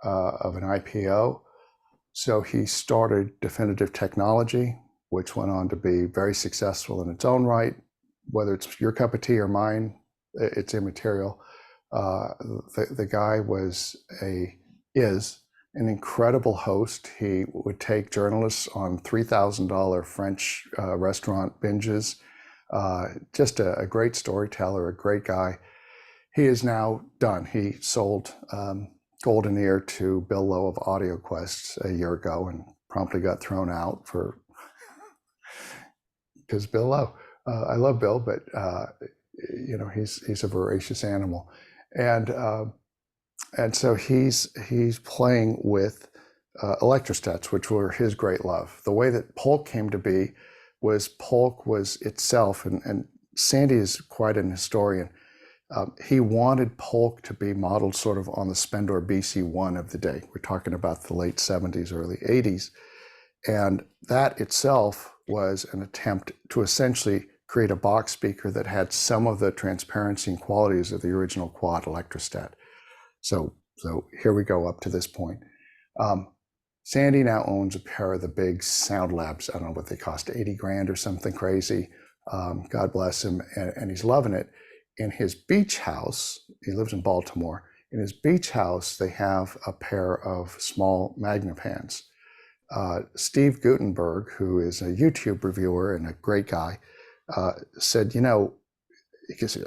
of an IPO. So he started Definitive Technology, which went on to be very successful in its own right. Whether it's your cup of tea or mine, it's immaterial. The guy is an incredible host. He would take journalists on $3,000 French restaurant binges. Just a great storyteller, a great guy. He is now done. He sold Golden Ear to Bill Lowe of AudioQuest a year ago and promptly got thrown out because Bill Lowe. I love Bill, but he's a voracious animal, and so he's playing with electrostats, which were his great love. The way that Polk came to be was Polk was itself, and Sandy is quite an historian. He wanted Polk to be modeled sort of on the Spendor BC1 of the day. We're talking about the late 70s, early 80s. And that itself was an attempt to essentially create a box speaker that had some of the transparency and qualities of the original quad electrostat. So here we go up to this point. Sandy now owns a pair of the big Sound Labs. I don't know what they cost, 80 grand or something crazy. God bless him. And he's loving it. In his beach house, he lives in Baltimore. In his beach house, they have a pair of small Magnapans. Steve Gutenberg, who is a YouTube reviewer and a great guy, said,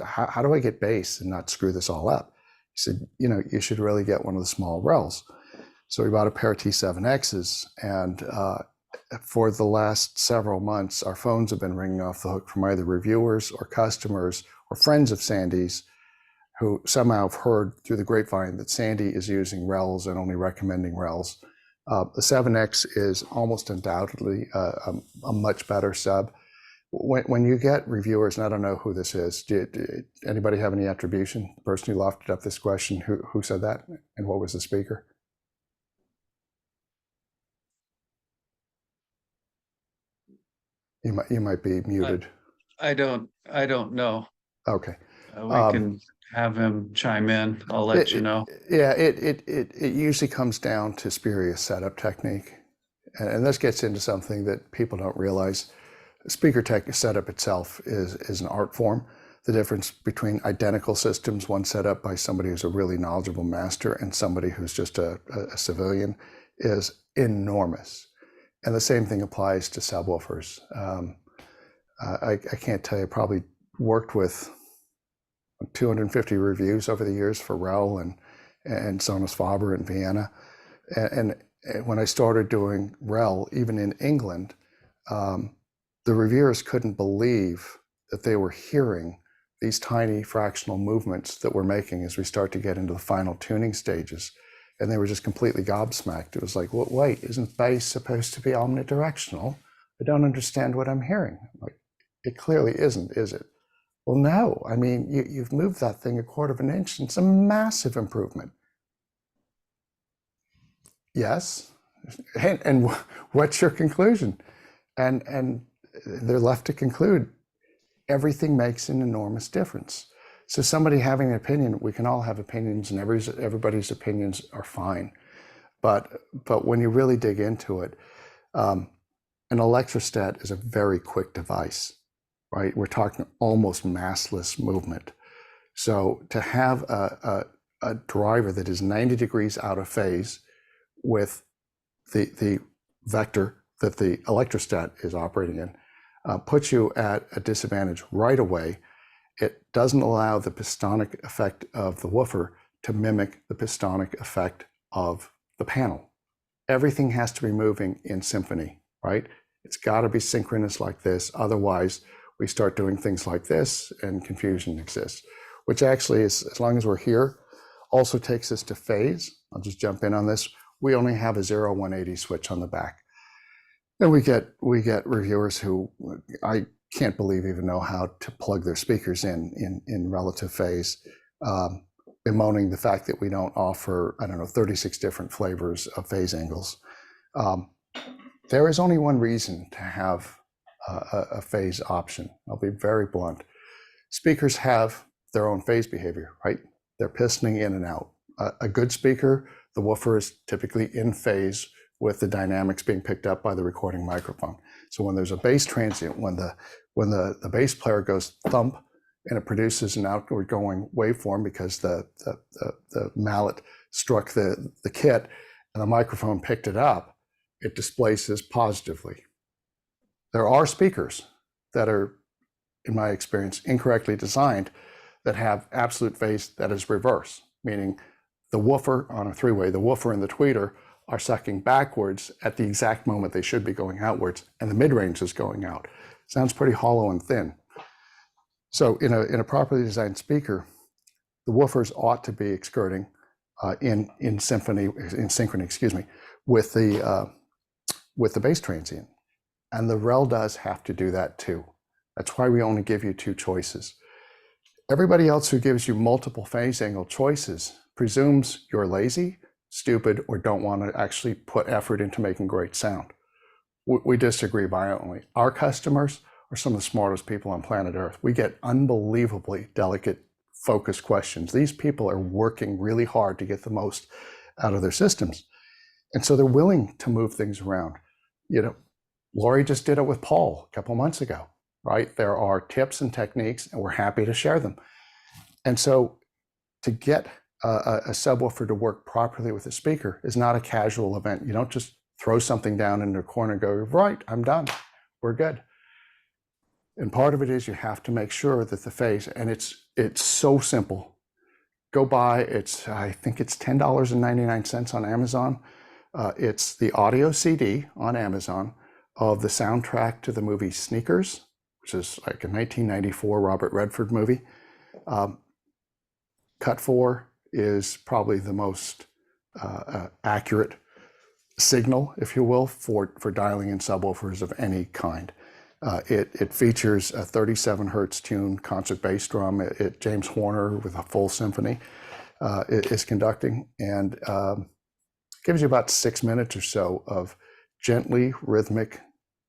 how do I get bass and not screw this all up? He said, you should really get one of the small RELs. So we bought a pair of T7Xs, and for the last several months, our phones have been ringing off the hook from either reviewers or customers or friends of Sandy's who somehow have heard through the grapevine that Sandy is using RELs and only recommending RELs. The 7X is almost undoubtedly a much better sub. When you get reviewers, and I don't know who this is, did anybody have any attribution? The person who lofted up this question, who said that, and what was the speaker? You might be muted. I don't know. Okay. We can have him chime in. I'll let you know. Yeah, it usually comes down to spurious setup technique. And this gets into something that people don't realize. Speaker tech setup itself is an art form. The difference between identical systems, one set up by somebody who's a really knowledgeable master and somebody who's just a civilian, is enormous. And the same thing applies to subwoofers. I can't tell you, probably worked with 250 reviews over the years for REL and Sonus Faber in Vienna. And when I started doing REL, even in England, the reviewers couldn't believe that they were hearing these tiny fractional movements that we're making as we start to get into the final tuning stages. And they were just completely gobsmacked. It was like, well, wait, isn't bass supposed to be omnidirectional? I don't understand what I'm hearing. Like, it clearly isn't, is it? Well, no. I mean, you've moved that thing 1/4 of an inch, and it's a massive improvement. Yes. And what's your conclusion? And they're left to conclude everything makes an enormous difference. So somebody having an opinion, we can all have opinions, and everybody's opinions are fine. But when you really dig into it, an electrostat is a very quick device, right? We're talking almost massless movement. So to have a driver that is 90 degrees out of phase with the vector that the electrostat is operating in puts you at a disadvantage right away. It doesn't allow the pistonic effect of the woofer to mimic the pistonic effect of the panel. Everything has to be moving in symphony, right? It's got to be synchronous like this. Otherwise, we start doing things like this and confusion exists, which actually is, as long as we're here, also takes us to phase. I'll just jump in on this. We only have a 0-180 switch on the back. And we get reviewers who I can't believe even know how to plug their speakers in relative phase, bemoaning the fact that we don't offer, 36 different flavors of phase angles. There is only one reason to have a phase option. I'll be very blunt. Speakers have their own phase behavior, right? They're pistoning in and out. A good speaker, the woofer is typically in phase with the dynamics being picked up by the recording microphone. So when there's a bass transient, when the bass player goes thump and it produces an outward going waveform because the mallet struck the kit and the microphone picked it up, it displaces positively. There are speakers that are, in my experience, incorrectly designed that have absolute phase that is reverse, meaning the woofer on a three-way, the woofer and the tweeter are sucking backwards at the exact moment they should be going outwards, and the mid-range is going out. Sounds pretty hollow and thin. So in a properly designed speaker, the woofers ought to be excurting in synchrony, with the bass transient, and the REL does have to do that too. That's why we only give you two choices. Everybody else who gives you multiple phase angle choices presumes you're lazy, stupid, or don't want to actually put effort into making great sound. We disagree violently. Our customers are some of the smartest people on planet Earth. We get unbelievably delicate, focused questions. These people are working really hard to get the most out of their systems. And so they're willing to move things around. Lori just did it with Paul a couple months ago, right? There are tips and techniques, and we're happy to share them. And so to get a subwoofer to work properly with a speaker is not a casual event. You don't just throw something down in a corner and go, right, I'm done, we're good. And part of it is you have to make sure that the phase, and it's so simple. Go buy, I think it's $10.99 on Amazon. It's the audio CD on Amazon of the soundtrack to the movie Sneakers, which is like a 1994 Robert Redford movie. Cut 4 is probably the most accurate signal, if you will, for dialing in subwoofers of any kind. It features a 37 hertz tune concert bass drum. James Horner with a full symphony is conducting, and gives you about 6 minutes or so of gently rhythmic,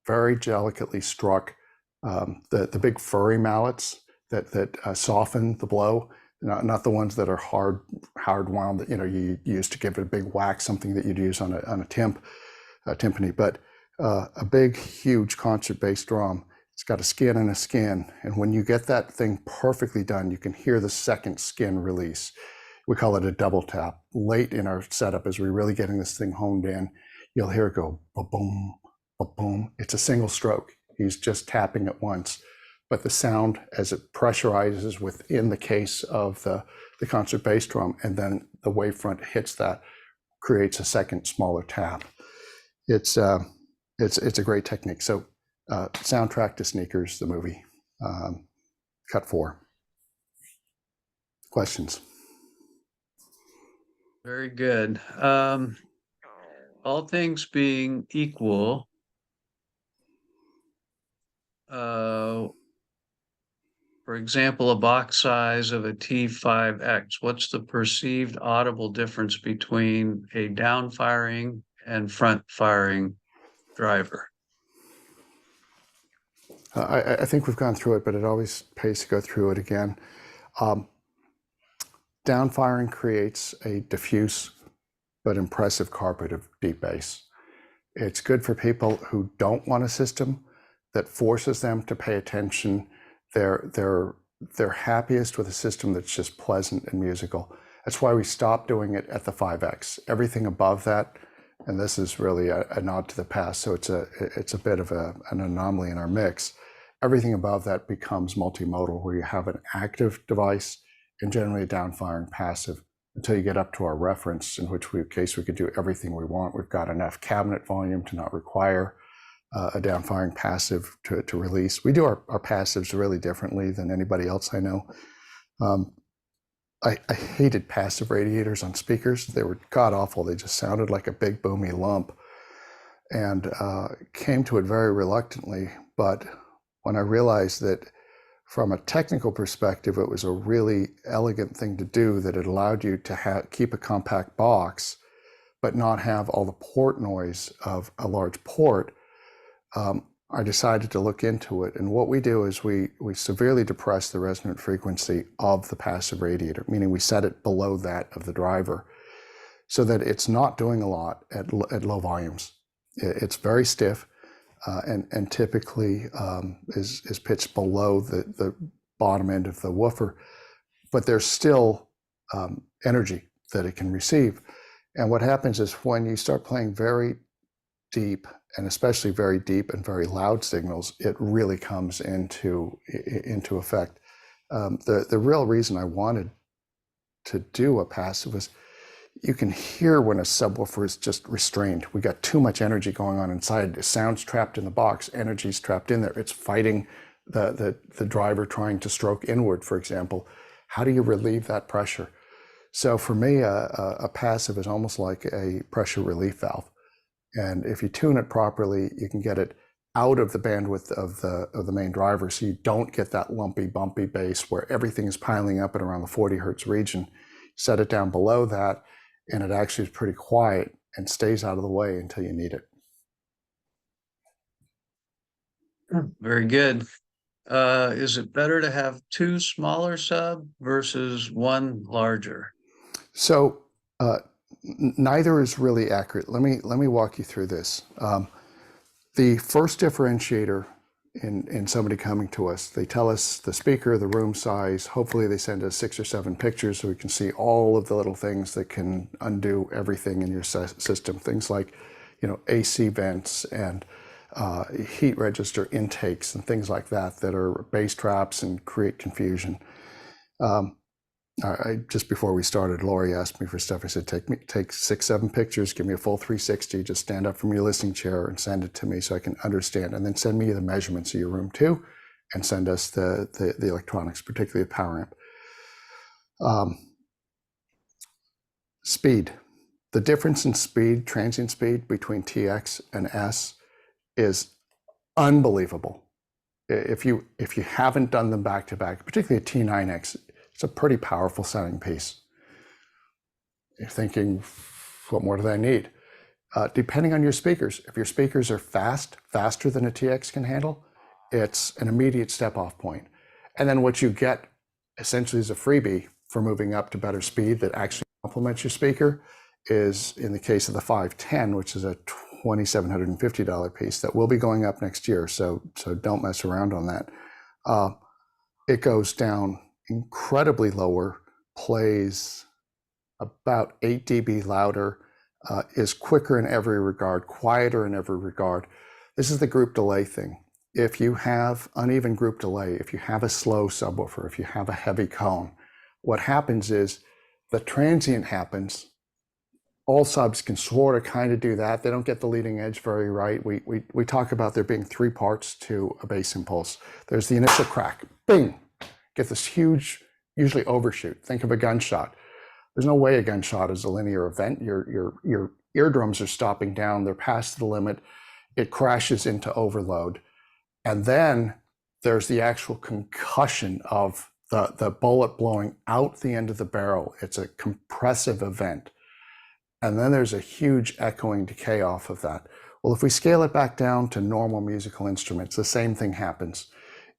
very delicately struck, the big furry mallets that soften the blow, not the ones that are hard wound that you use to give it a big whack, something that you'd use on a timpani, but a big, huge concert bass drum. It's got a skin and a skin, and when you get that thing perfectly done, you can hear the second skin release. We call it a double tap. Late in our setup, as we're really getting this thing honed in, you'll hear it go ba-boom, ba-boom. It's a single stroke. He's just tapping it once, but the sound as it pressurizes within the case of the concert bass drum, and then the wavefront hits that, creates a second smaller tap. It's a great technique. So soundtrack to Sneakers, the movie, Cut 4. Questions? Very good. All things being equal, for example, a box size of a T5X, what's the perceived audible difference between a down firing and front firing driver? I think we've gone through it, but it always pays to go through it again. Down firing creates a diffuse but impressive carpet of deep bass. It's good for people who don't want a system that forces them to pay attention. They're happiest with a system that's just pleasant and musical. That's why we stopped doing it at the 5X. Everything above that, and this is really a nod to the past, so it's a bit of an anomaly in our mix. Everything above that becomes multimodal, where you have an active device and generally a downfiring passive, until you get up to our reference, in which case we could do everything we want. We've got enough cabinet volume to not require a downfiring passive to release. We do our passives really differently than anybody else I know. I hated passive radiators on speakers. They were god awful. They just sounded like a big boomy lump, and came to it very reluctantly. But when I realized that from a technical perspective, it was a really elegant thing to do, that it allowed you to keep a compact box, but not have all the port noise of a large port. I decided to look into it. And what we do is we severely depress the resonant frequency of the passive radiator, meaning we set it below that of the driver so that it's not doing a lot at low volumes. It's very stiff and typically is pitched below the bottom end of the woofer, but there's still energy that it can receive. And what happens is when you start playing very deep, and especially very deep and very loud signals, it really comes into effect. The real reason I wanted to do a passive was you can hear when a subwoofer is just restrained. We got too much energy going on inside. The sound's trapped in the box, energy's trapped in there. It's fighting the driver trying to stroke inward, for example. How do you relieve that pressure? So for me, a passive is almost like a pressure relief valve. And if you tune it properly, you can get it out of the bandwidth of the main driver, so you don't get that lumpy, bumpy bass where everything is piling up at around the 40 hertz region. Set it down below that, and it actually is pretty quiet and stays out of the way until you need it. Very good. Is it better to have two smaller sub versus one larger? So neither is really accurate. Let me walk you through this. The first differentiator in somebody coming to us, they tell us the speaker, the room size. Hopefully they send us 6 or 7 pictures so we can see all of the little things that can undo everything in your system. Things like, AC vents and heat register intakes and things like that are bass traps and create confusion. Just before we started, Lori asked me for stuff. I said, take 6, 7 pictures, give me a full 360, just stand up from your listening chair and send it to me so I can understand. And then send me the measurements of your room too, and send us the electronics, particularly the power amp. Speed. The difference in speed, transient speed between TX and S is unbelievable. If you haven't done them back to back, particularly a T9X, it's a pretty powerful sounding piece. You're thinking, what more do I need? Depending on your speakers, if your speakers are faster than a TX can handle, it's an immediate step off point. And then what you get essentially is a freebie for moving up to better speed that actually complements your speaker is, in the case of the 510, which is a $2,750 piece that will be going up next year. So don't mess around on that. It goes down incredibly lower, plays about 8 dB louder, is quicker in every regard, quieter in every regard. This is the group delay thing. If you have uneven group delay, if you have a slow subwoofer, if you have a heavy cone, what happens is the transient happens. All subs can sort of kind of do that. They don't get the leading edge very right. We talk about there being 3 parts to a bass impulse. There's the initial crack, bing, get this huge, usually overshoot. Think of a gunshot. There's no way a gunshot is a linear event. Your eardrums are stopping down. They're past the limit. It crashes into overload. And then there's the actual concussion of the bullet blowing out the end of the barrel. It's a compressive event. And then there's a huge echoing decay off of that. Well, if we scale it back down to normal musical instruments, the same thing happens.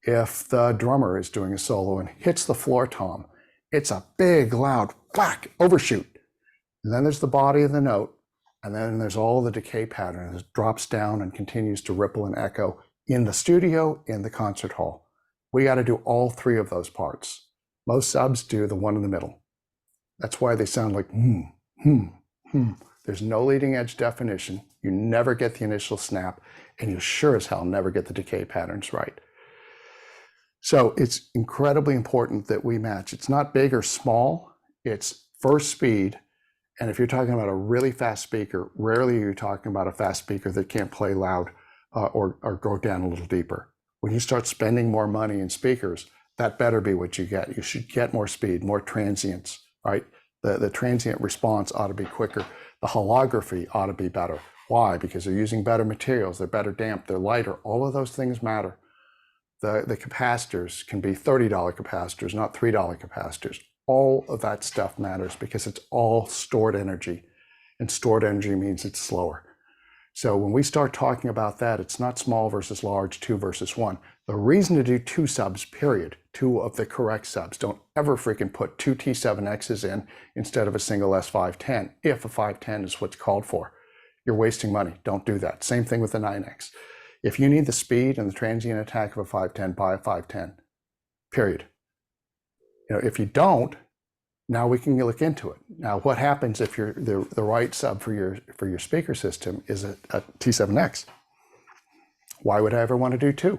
If the drummer is doing a solo and hits the floor tom, it's a big, loud whack, overshoot. And then there's the body of the note, and then there's all the decay pattern that drops down and continues to ripple and echo in the studio, in the concert hall. We got to do all 3 of those parts. Most subs do the one in the middle. That's why they sound like There's no leading edge definition. You never get the initial snap, and you sure as hell never get the decay patterns right. So it's incredibly important that we match. It's not big or small, it's first speed. And if you're talking about a really fast speaker, rarely are you talking about a fast speaker that can't play loud or go down a little deeper. When you start spending more money in speakers, that better be what you get. You should get more speed, more transients, right? The transient response ought to be quicker. The holography ought to be better. Why? Because they're using better materials, they're better damped, they're lighter. All of those things matter. The capacitors can be $30 capacitors, not $3 capacitors. All of that stuff matters because it's all stored energy, and stored energy means it's slower. So when we start talking about that, it's not small versus large, 2 versus 1. The reason to do 2 subs, period, 2 of the correct subs. Don't ever freaking put 2 T7Xs in instead of a single S510, if a 510 is what's called for. You're wasting money. Don't do that. Same thing with the 9X. If you need the speed and the transient attack of a 510, buy a 510, period. If you don't, now we can look into it. Now, what happens if you're the right sub for your speaker system is a T7X? Why would I ever want to do 2?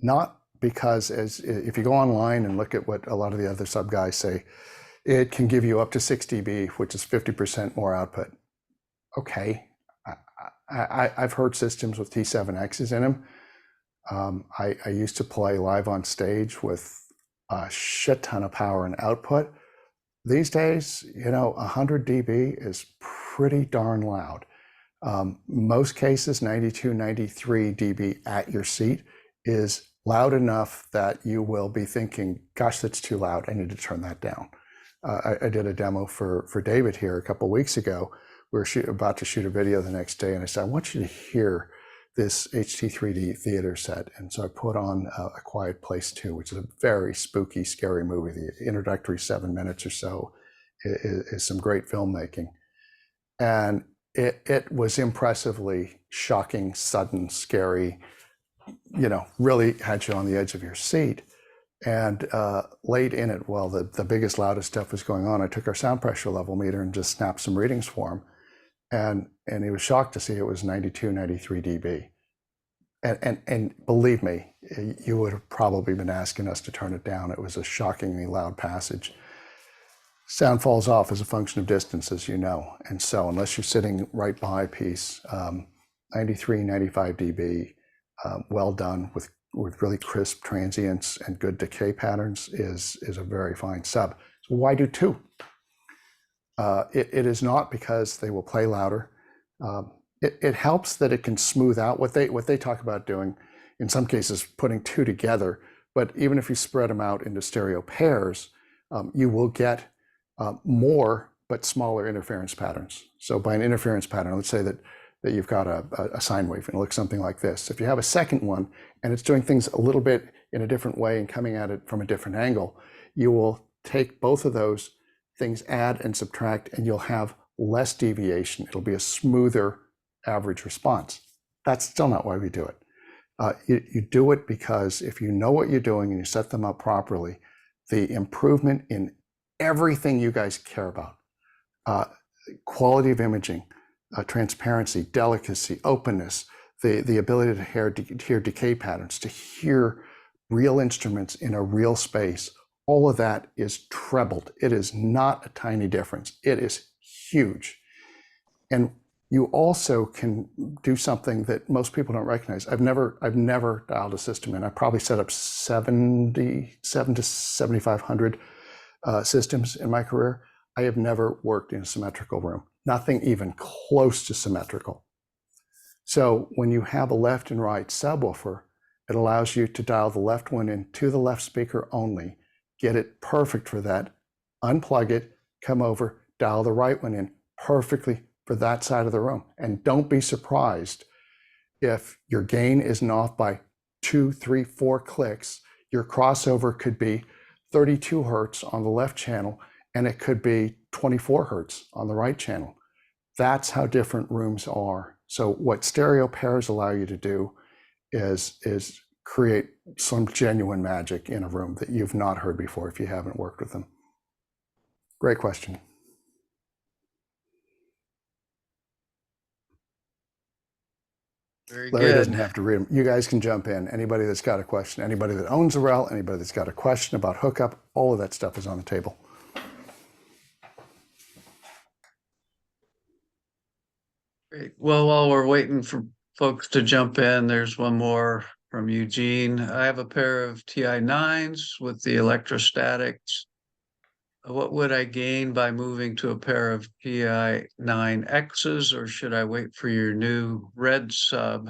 Not because, if you go online and look at what a lot of the other sub guys say, it can give you up to 6 dB, which is 50% more output. Okay, I've heard systems with T7Xs in them. I used to play live on stage with a shit ton of power and output. These days, 100 dB is pretty darn loud. Most cases, 92, 93 dB at your seat is loud enough that you will be thinking, gosh, that's too loud. I need to turn that down. I did a demo for David here a couple of weeks ago. We were about to shoot a video the next day, and I said, I want you to hear this HT3D theater set. And so I put on A Quiet Place 2, which is a very spooky, scary movie. The introductory 7 minutes or so is some great filmmaking. And it was impressively shocking, sudden, scary, really had you on the edge of your seat. And late in it, while the biggest, loudest stuff was going on, I took our sound pressure level meter and just snapped some readings for him. And he was shocked to see it was 92, 93 dB. And believe me, you would have probably been asking us to turn it down. It was a shockingly loud passage. Sound falls off as a function of distance, as you know. And so unless you're sitting right by a piece, 93, 95 dB, well done with really crisp transients and good decay patterns is a very fine sub. So why do 2? It is not because they will play louder. It helps that it can smooth out what they talk about doing, in some cases putting 2 together, but even if you spread them out into stereo pairs, you will get more but smaller interference patterns. So by an interference pattern, let's say that you've got a sine wave and it looks something like this. If you have a second one and it's doing things a little bit in a different way and coming at it from a different angle, you will take both of those things, add and subtract, and you'll have less deviation. It'll be a smoother average response. That's still not why we do it. You do it because if you know what you're doing and you set them up properly, the improvement in everything you guys care about, quality of imaging, transparency, delicacy, openness, the ability to hear decay patterns, to hear real instruments in a real space, all of that is trebled. It is not a tiny difference. It is huge. And you also can do something that most people don't recognize. I've never dialed a system in. I probably set up 77 to 7,500 systems in my career. I have never worked in a symmetrical room. Nothing even close to symmetrical. So when you have a left and right subwoofer, it allows you to dial the left one in to the left speaker only, get it perfect for that, unplug it, come over, dial the right one in perfectly for that side of the room. And don't be surprised if your gain isn't off by 2, 3, 4 clicks. Your crossover could be 32 hertz on the left channel, and it could be 24 hertz on the right channel. That's how different rooms are. So what stereo pairs allow you to do is create some genuine magic in a room that you've not heard before if you haven't worked with them. Great question. Very Larry good. doesn't have to read them. You guys can jump in. Anybody that's got a question, anybody that owns a REL, anybody that's got a question about hookup, all of that stuff is on the table. Great. Well, while we're waiting for folks to jump in, there's one more from Eugene. I have a pair of TI-9s with the electrostatics. What would I gain by moving to a pair of TI-9Xs, or should I wait for your new red sub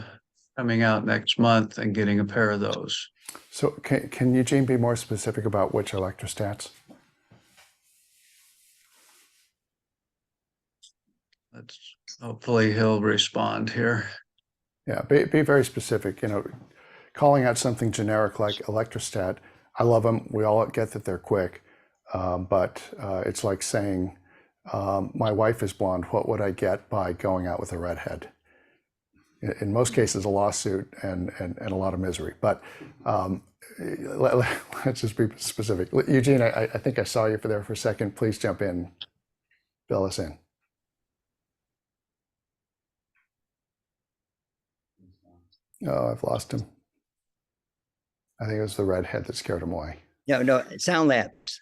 coming out next month and getting a pair of those? So can Eugene be more specific about which electrostats? let's hopefully he'll respond here. Yeah, be very specific. Calling out something generic like electrostat. I love them. We all get that they're quick, but it's like saying, my wife is blonde. What would I get by going out with a redhead? In most cases, a lawsuit and a lot of misery. But let's just be specific. Eugene, I think I saw you there for a second. Please jump in, fill us in. Oh, I've lost him. I think it was the redhead that scared him away. No, Sound Labs.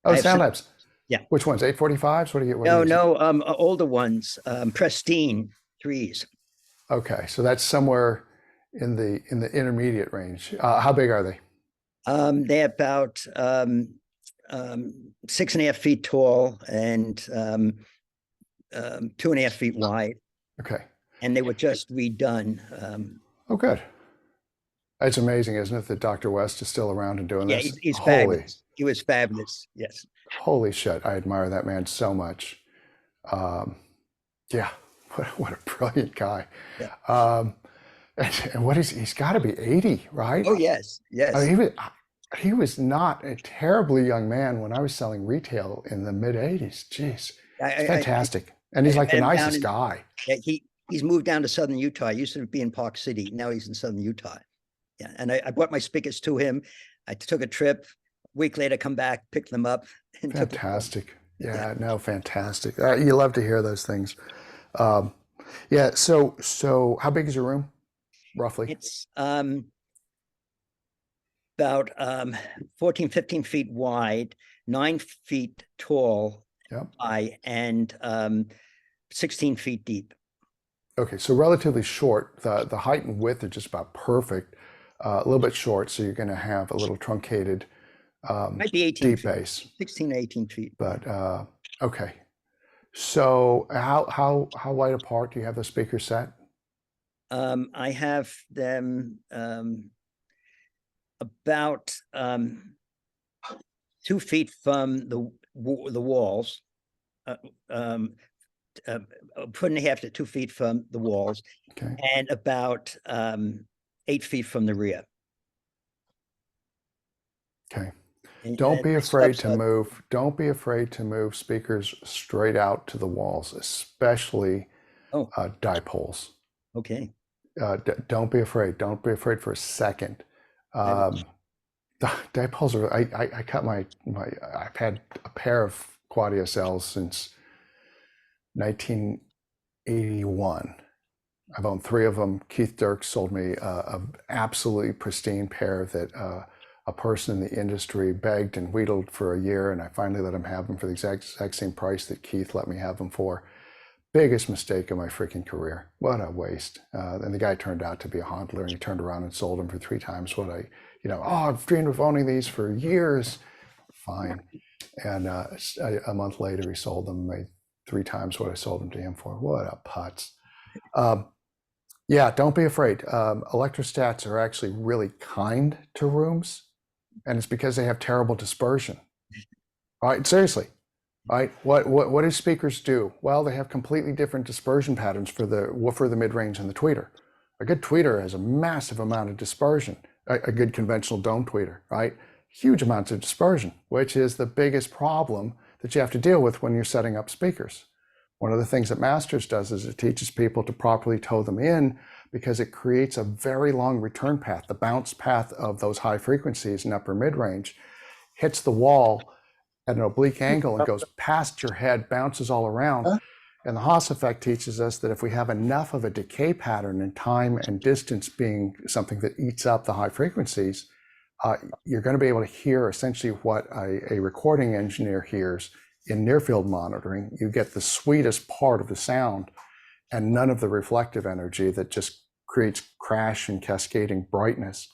Oh, Sound Labs. Yeah. Which ones? 845s? What do you? No, older ones, Pristine 3s. Okay, so that's somewhere in the intermediate range. How big are they? They're about 6.5 feet tall and 2.5 feet wide. Okay. And they were just redone. Oh, good. It's amazing, isn't it, that Dr. West is still around and doing this? He's fabulous. He was fabulous. Yes. Holy shit! I admire that man so much. Yeah, what a brilliant guy. Yeah. And he's got to be 80, right? Oh yes, yes. I mean, he was not a terribly young man when I was selling retail in the mid 80s. Jeez, it's fantastic. And he's like the nicest guy. Yeah, he's moved down to southern Utah. He used to be in Park City. Now he's in southern Utah. Yeah, and I brought my speakers to him. I took a trip. A week later, come back, pick them up. And fantastic. Yeah, no, fantastic. You love to hear those things. Yeah. So how big is your room, roughly? It's about 14, 15 feet wide, 9 feet tall, yep, high, and 16 feet deep. Okay, so relatively short. The height and width are just about perfect. A little bit short, so you're going to have a little truncated might be 18 deep feet, bass. 16 to 18 feet. But okay. So how wide apart do you have the speakers set? I have them about 2 feet from the walls, 1.5 to 2 feet from the walls, Okay. and about 8 feet from the rear. Okay. Don't be afraid to move. Don't be afraid to move speakers straight out to the walls, especially dipoles. Okay. Don't be afraid. Don't be afraid for a second. Dipoles are. I cut my. I've had a pair of quad ESLs since 1981. I've owned 3 of them. Keith Dirks sold me a absolutely pristine pair that a person in the industry begged and wheedled for a year, and I finally let him have them for the exact same price that Keith let me have them for. Biggest mistake of my freaking career. What a waste. And the guy turned out to be a hodler, and he turned around and sold them for 3 times what I've dreamed of owning these for years. Fine. And a month later, he sold them, made 3 times what I sold them to him for. What a putz. Yeah, don't be afraid. Electrostats are actually really kind to rooms, and it's because they have terrible dispersion. All right, seriously. Right? What do speakers do? Well, they have completely different dispersion patterns for the woofer, the mid-range, and the tweeter. A good tweeter has a massive amount of dispersion. A good conventional dome tweeter, right? Huge amounts of dispersion, which is the biggest problem that you have to deal with when you're setting up speakers. One of the things that Masters does is it teaches people to properly toe them in, because it creates a very long return path. The bounce path of those high frequencies in upper mid-range hits the wall at an oblique angle and goes past your head, bounces all around. And the Haas effect teaches us that if we have enough of a decay pattern in time and distance being something that eats up the high frequencies, you're going to be able to hear essentially what a recording engineer hears in near field monitoring. You get the sweetest part of the sound and none of the reflective energy that just creates crash and cascading brightness.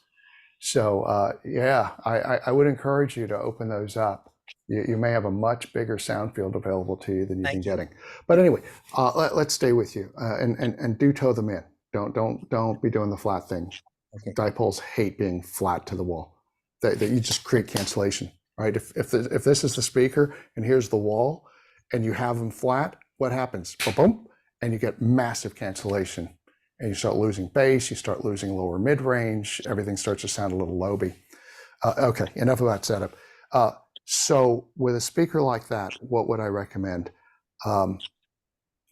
So yeah, I would encourage you to open those up. You may have a much bigger sound field available to you than you've been getting. But anyway, let's stay with you and do toe them in. Don't be doing the flat thing. Okay. Dipoles hate being flat to the wall. That you just create cancellation, right? If this is the speaker and here's the wall, and you have them flat, what happens? Boom, boom, and you get massive cancellation. And you start losing bass, you start losing lower mid-range, everything starts to sound a little low-y. Okay, enough about setup. So with a speaker like that, what would I recommend?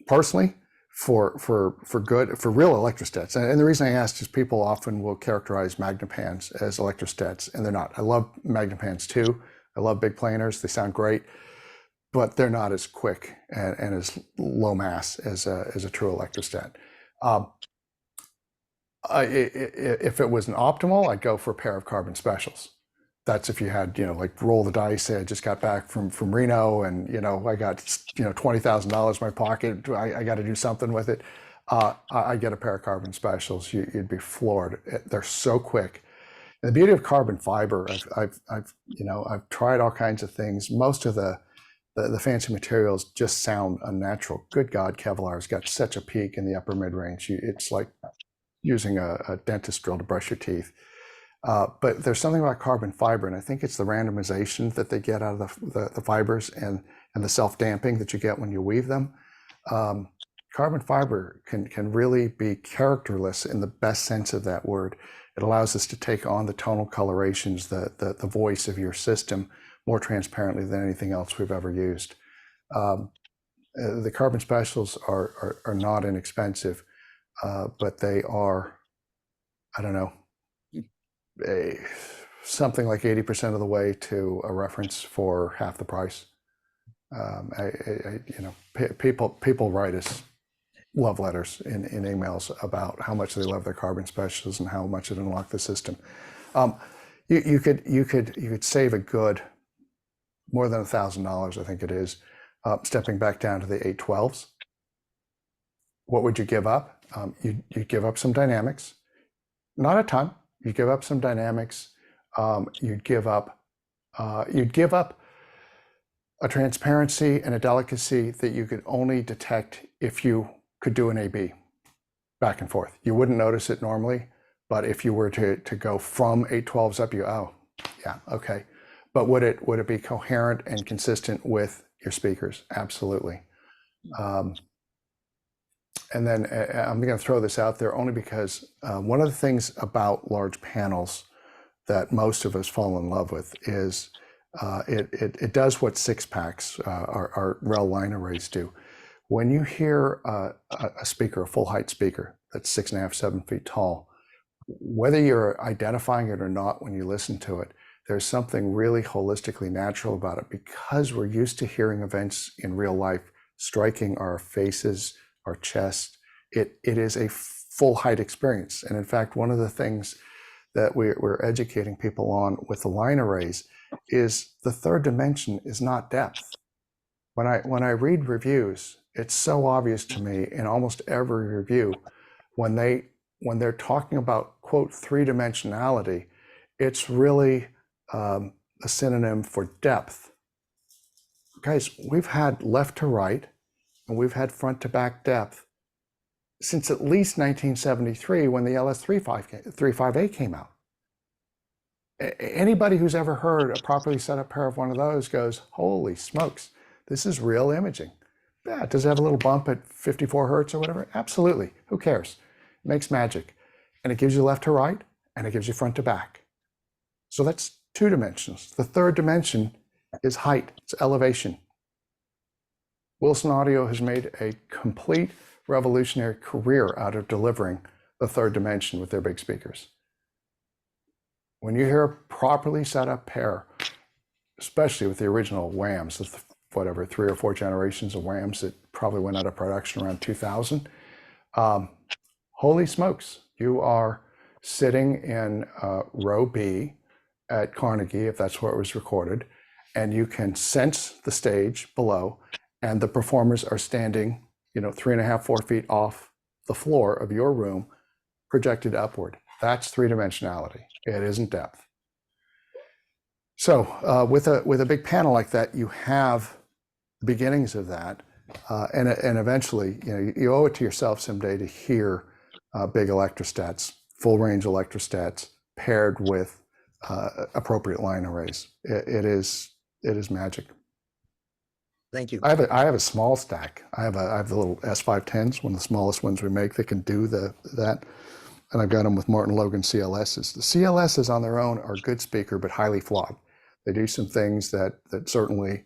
Personally, for real electrostats, and the reason I asked is people often will characterize Magnepans as electrostats, and they're not. I love Magnepans too. I love big planers; they sound great, but they're not as quick and as low mass as a true electrostat. If it was an optimal, I'd go for a pair of carbon specials. That's if you had, like roll the dice. Say I just got back from Reno, and I got $20,000 in my pocket. I got to do something with it. I get a pair of carbon specials. You'd be floored. They're so quick. And the beauty of carbon fiber, I've tried all kinds of things. Most of the fancy materials just sound unnatural. Good God, Kevlar's got such a peak in the upper mid range. It's like using a dentist drill to brush your teeth. But there's something about carbon fiber, and I think it's the randomization that they get out of the fibers and the self-damping that you get when you weave them. Carbon fiber can really be characterless in the best sense of that word. It allows us to take on the tonal colorations, the voice of your system more transparently than anything else we've ever used. The carbon specials are not inexpensive, but they are, I don't know, something like 80% of the way to a reference for half the price. People write us love letters in emails about how much they love their carbon specials and how much it unlocked the system. You could save a good more than $1,000, I think it is, stepping back down to the 812s. What would you give up? You'd give up some dynamics, not a ton. You give up some dynamics. You'd give up a transparency and a delicacy that you could only detect if you could do an A/B back and forth. You wouldn't notice it normally, but if you were to go from 812s up, oh, yeah, okay. But would it be coherent and consistent with your speakers? Absolutely. And then I'm going to throw this out there only because one of the things about large panels that most of us fall in love with is it does what 6-packs, our REL line arrays do. When you hear a speaker, a full height speaker that's 6.5, 7 feet tall, whether you're identifying it or not when you listen to it, there's something really holistically natural about it because we're used to hearing events in real life striking our faces, our chest. It is a full height experience. And in fact, one of the things that we're educating people on with the line arrays is the third dimension is not depth. When I read reviews, it's so obvious to me in almost every review, when they're talking about, quote, three-dimensionality, it's really a synonym for depth. Guys, we've had left to right and we've had front to back depth since at least 1973 when the LS35A came out. Anybody who's ever heard a properly set up pair of one of those goes, holy smokes, this is real imaging. Yeah, does it have a little bump at 54 hertz or whatever? Absolutely. Who cares? It makes magic. And it gives you left to right and it gives you front to back. So that's 2 dimensions. The third dimension is height, it's elevation. Wilson Audio has made a complete revolutionary career out of delivering the third dimension with their big speakers. When you hear a properly set up pair, especially with the original WAMs, whatever, 3 or 4 generations of WAMs that probably went out of production around 2000, holy smokes, you are sitting in row B at Carnegie, if that's where it was recorded, and you can sense the stage below, and the performers are standing, 3.5, 4 feet off the floor of your room, projected upward. That's three-dimensionality. It isn't depth. So with a big panel like that, you have the beginnings of that, and eventually, you owe it to yourself someday to hear big electrostats, full range electrostats paired with appropriate line arrays. It is magic. Thank you. I have a small stack. I have the little S510s, one of the smallest ones we make that can do that. And I've got them with Martin Logan CLSs. The CLSs on their own are a good speaker, but highly flawed. They do some things that certainly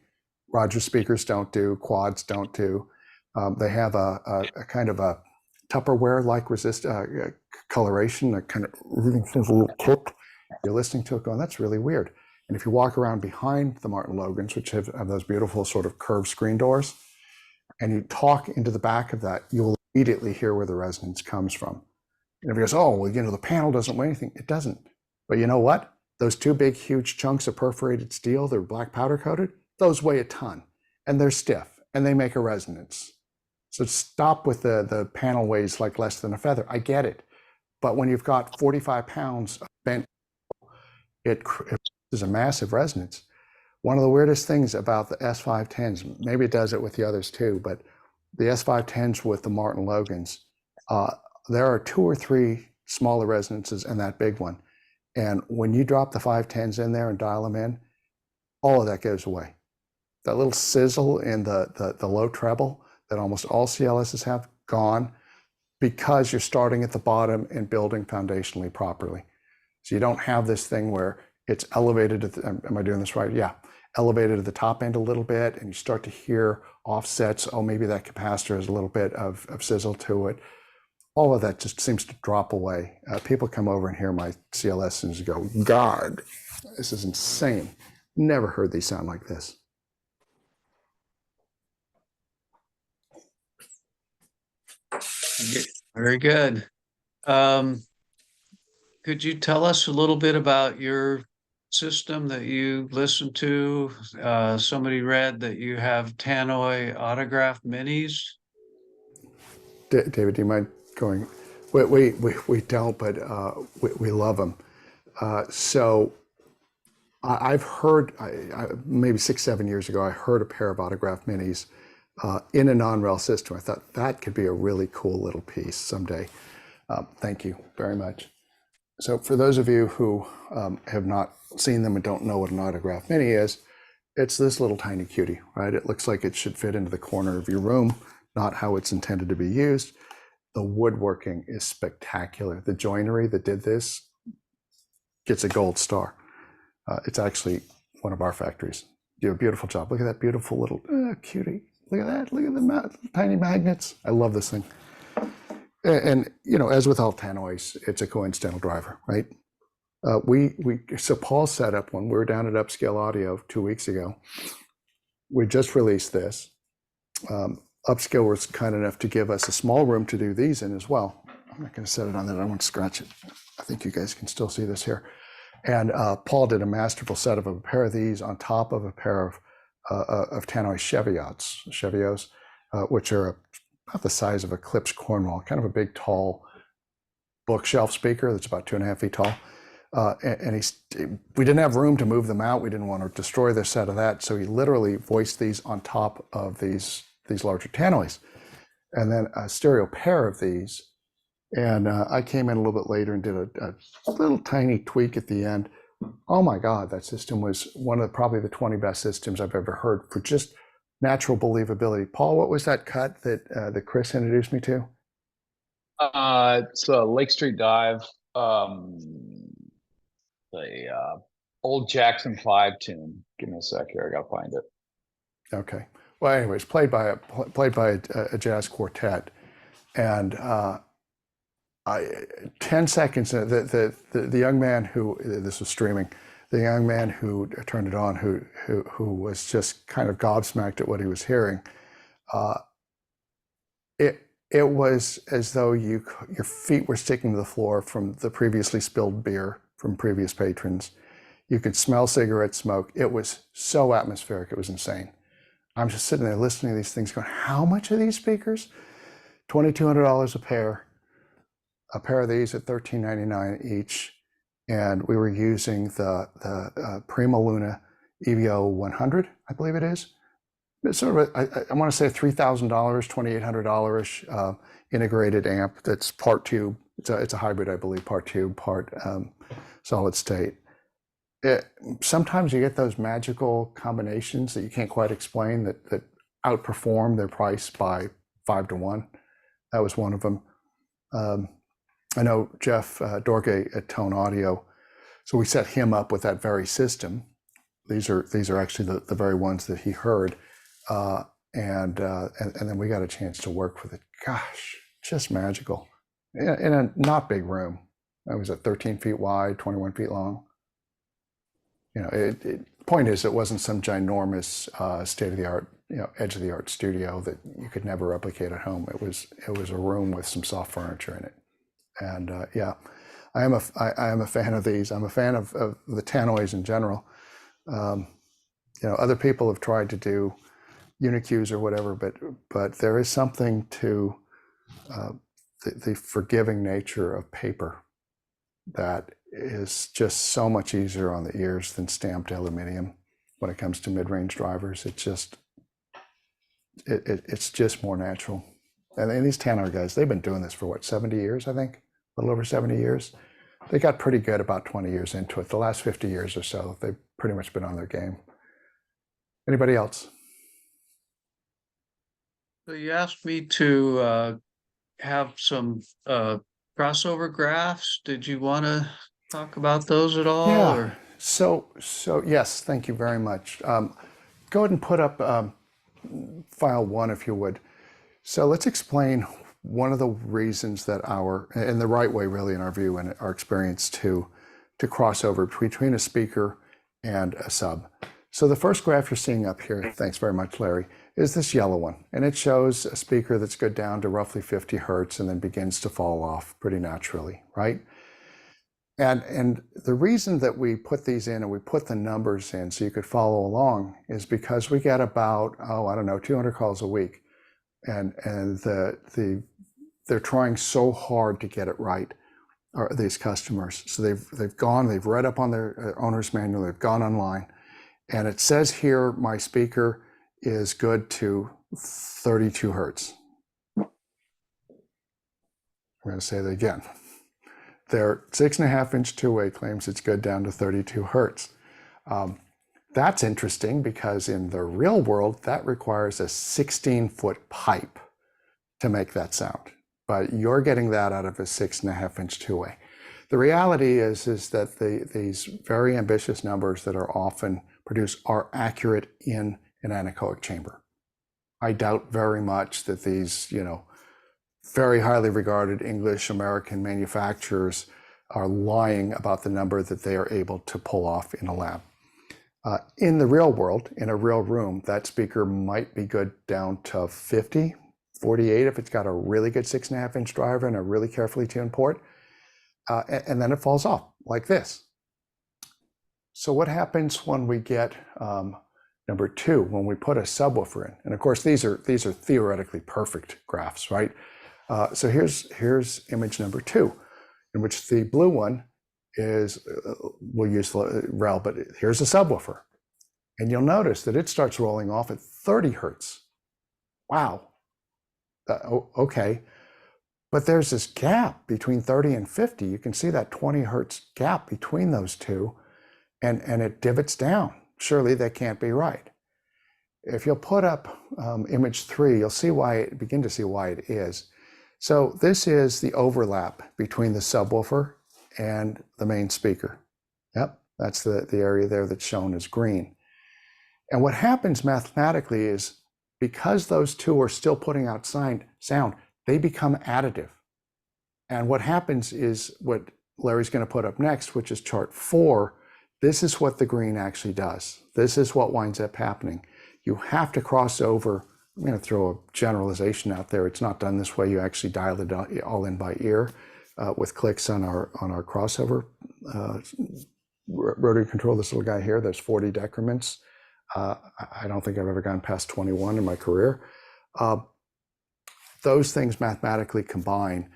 Rogers speakers don't do, quads don't do. They have a kind of a Tupperware-like coloration, a kind of really seems a little tipped. You're listening to it going, that's really weird. And if you walk around behind the Martin Logans, which have those beautiful sort of curved screen doors, and you talk into the back of that, you will immediately hear where the resonance comes from. And everybody goes, oh, well, the panel doesn't weigh anything. It doesn't. But you know what? Those two big, huge chunks of perforated steel, they're black powder coated, those weigh a ton. And they're stiff, and they make a resonance. So stop with the panel weighs like less than a feather. I get it. But when you've got 45 pounds of bent, it is a massive resonance. One of the weirdest things about the S510s, maybe it does it with the others too, but the S510s with the Martin Logans, there are 2 or 3 smaller resonances and that big one. And when you drop the 510s in there and dial them in, all of that goes away. That little sizzle in the low treble that almost all CLSs have, gone, because you're starting at the bottom and building foundationally properly. So you don't have this thing where it's elevated at am I doing this right? Yeah. Elevated at the top end a little bit, and you start to hear offsets. Oh, maybe that capacitor has a little bit of sizzle to it. All of that just seems to drop away. People come over and hear my CLS and go, God, this is insane. Never heard these sound like this. Very good. Could you tell us a little bit about your system that you listen to? Somebody read that you have Tannoy autograph minis. David, do you mind going? We don't, but we love them. So I've heard, maybe 6-7 years ago, I heard a pair of autograph minis in a non-REL system. I thought that could be a really cool little piece someday. Thank you very much. So for those of you who have not seen them and don't know what an autograph mini is, it's this little tiny cutie, right? It looks like it should fit into the corner of your room, not how it's intended to be used. The woodworking is spectacular. The joinery that did this gets a gold star. It's actually one of our factories. You do a beautiful job. Look at that beautiful little cutie. Look at that. Look at the tiny magnets. I love this thing. And as with all tannoys, it's a coincidental driver, right? So Paul set up when we were down at Upscale Audio 2 weeks ago. We just released this. Upscale was kind enough to give us a small room to do these in as well. I'm not going to set it on that. I don't want to scratch it. I think you guys can still see this here. And Paul did a masterful setup of a pair of these on top of a pair of Tannoy Chevios, which are about the size of a Klipsch Cornwall, kind of a big, tall bookshelf speaker that's about 2.5 feet tall. We didn't have room to move them out. We didn't want to destroy the set of that. So he literally voiced these on top of these larger Tannoys, and then a stereo pair of these. And I came in a little bit later and did a little tiny tweak at the end. Oh my God, that system was one of probably the 20 best systems I've ever heard for just natural believability. Paul, what was that cut that Chris introduced me to? It's a Lake Street Dive, the old Jackson 5 tune. Give me a sec here, I gotta find it. Okay. Well, anyways, played by a jazz quartet, and 10 seconds. The young man who this was streaming, the young man who turned it on, who was just kind of gobsmacked at what he was hearing. It was as though your feet were sticking to the floor from the previously spilled beer from previous patrons. You could smell cigarette smoke. It was so atmospheric. It was insane. I'm just sitting there listening to these things going, how much are these speakers? $2,200 a pair. A pair of these at $13.99 each. And we were using the Prima Luna EVO 100, I believe it is. It's sort of I want to say $3,000, $2,800-ish integrated amp that's part tube. It's a hybrid, I believe, part tube, part solid state. Sometimes you get those magical combinations that you can't quite explain that outperform their price by 5 to 1. That was one of them. I know Jeff Dorge at Tone Audio, so we set him up with that very system. These are actually the very ones that he heard, and then we got a chance to work with it. Gosh, just magical in a not big room. It was at 13 feet wide, 21 feet long. You know, point is, it wasn't some ginormous state-of-the-art, edge of the art studio that you could never replicate at home. It was a room with some soft furniture in it, and yeah, I am a fan of these. I'm a fan of the tannoys in general. Other people have tried to do uniQs or whatever, but there is something to the forgiving nature of paper that is just so much easier on the ears than stamped aluminum when it comes to mid-range drivers. It's just more natural. And these tannoy guys, they've been doing this for what, 70 years, I think? A little over 70 years. They got pretty good about 20 years into it. The last 50 years or so, they've pretty much been on their game. Anybody else? So you asked me to have some crossover graphs. Did you want to talk about those at all? Yeah. Or? So yes, thank you very much. Go ahead and put up file 1 if you would. So let's explain one of the reasons that in the right way really in our view and our experience to cross over between a speaker and a sub. So the first graph you're seeing up here, thanks very much Larry, is this yellow one. And it shows a speaker that's good down to roughly 50 hertz and then begins to fall off pretty naturally, right? And the reason that we put these in and we put the numbers in so you could follow along is because we get about, 200 calls a week. And they're trying so hard to get it right, these customers. So they've read up on their owner's manual, they've gone online, and it says here my speaker is good to 32 hertz. I'm going to say that again. Their 6.5-inch two-way claims it's good down to 32 hertz. That's interesting because in the real world, that requires a 16-foot pipe to make that sound. But you're getting that out of a 6.5-inch two-way. The reality is that these very ambitious numbers that are often produced are accurate in an anechoic chamber. I doubt very much that these, very highly regarded English American manufacturers are lying about the number that they are able to pull off in a lab. In the real world, in a real room, that speaker might be good down to 50, 48 if it's got a really good 6.5-inch driver and a really carefully tuned port, and then it falls off like this. So what happens when we get number 2, when we put a subwoofer in? And of course, these are theoretically perfect graphs, right? So here's image number 2, in which the blue one is, we'll use REL, but here's a subwoofer. And you'll notice that it starts rolling off at 30 hertz. Wow. Okay. But there's this gap between 30 and 50. You can see that 20 hertz gap between those two, and it divots down. Surely that can't be right. If you'll put up image 3, you'll begin to see why it is. So this is the overlap between the subwoofer and the main speaker. Yep, that's the area there that's shown as green. And what happens mathematically is, because those two are still putting out sound, they become additive. And what happens is what Larry's going to put up next, which is chart 4. This is what the green actually does. This is what winds up happening. You have to cross over. I'm going to throw a generalization out there. It's not done this way. You actually dial it all in by ear with clicks on our crossover rotary control. This little guy here, there's 40 decrements. I don't think I've ever gone past 21 in my career. Those things mathematically combine,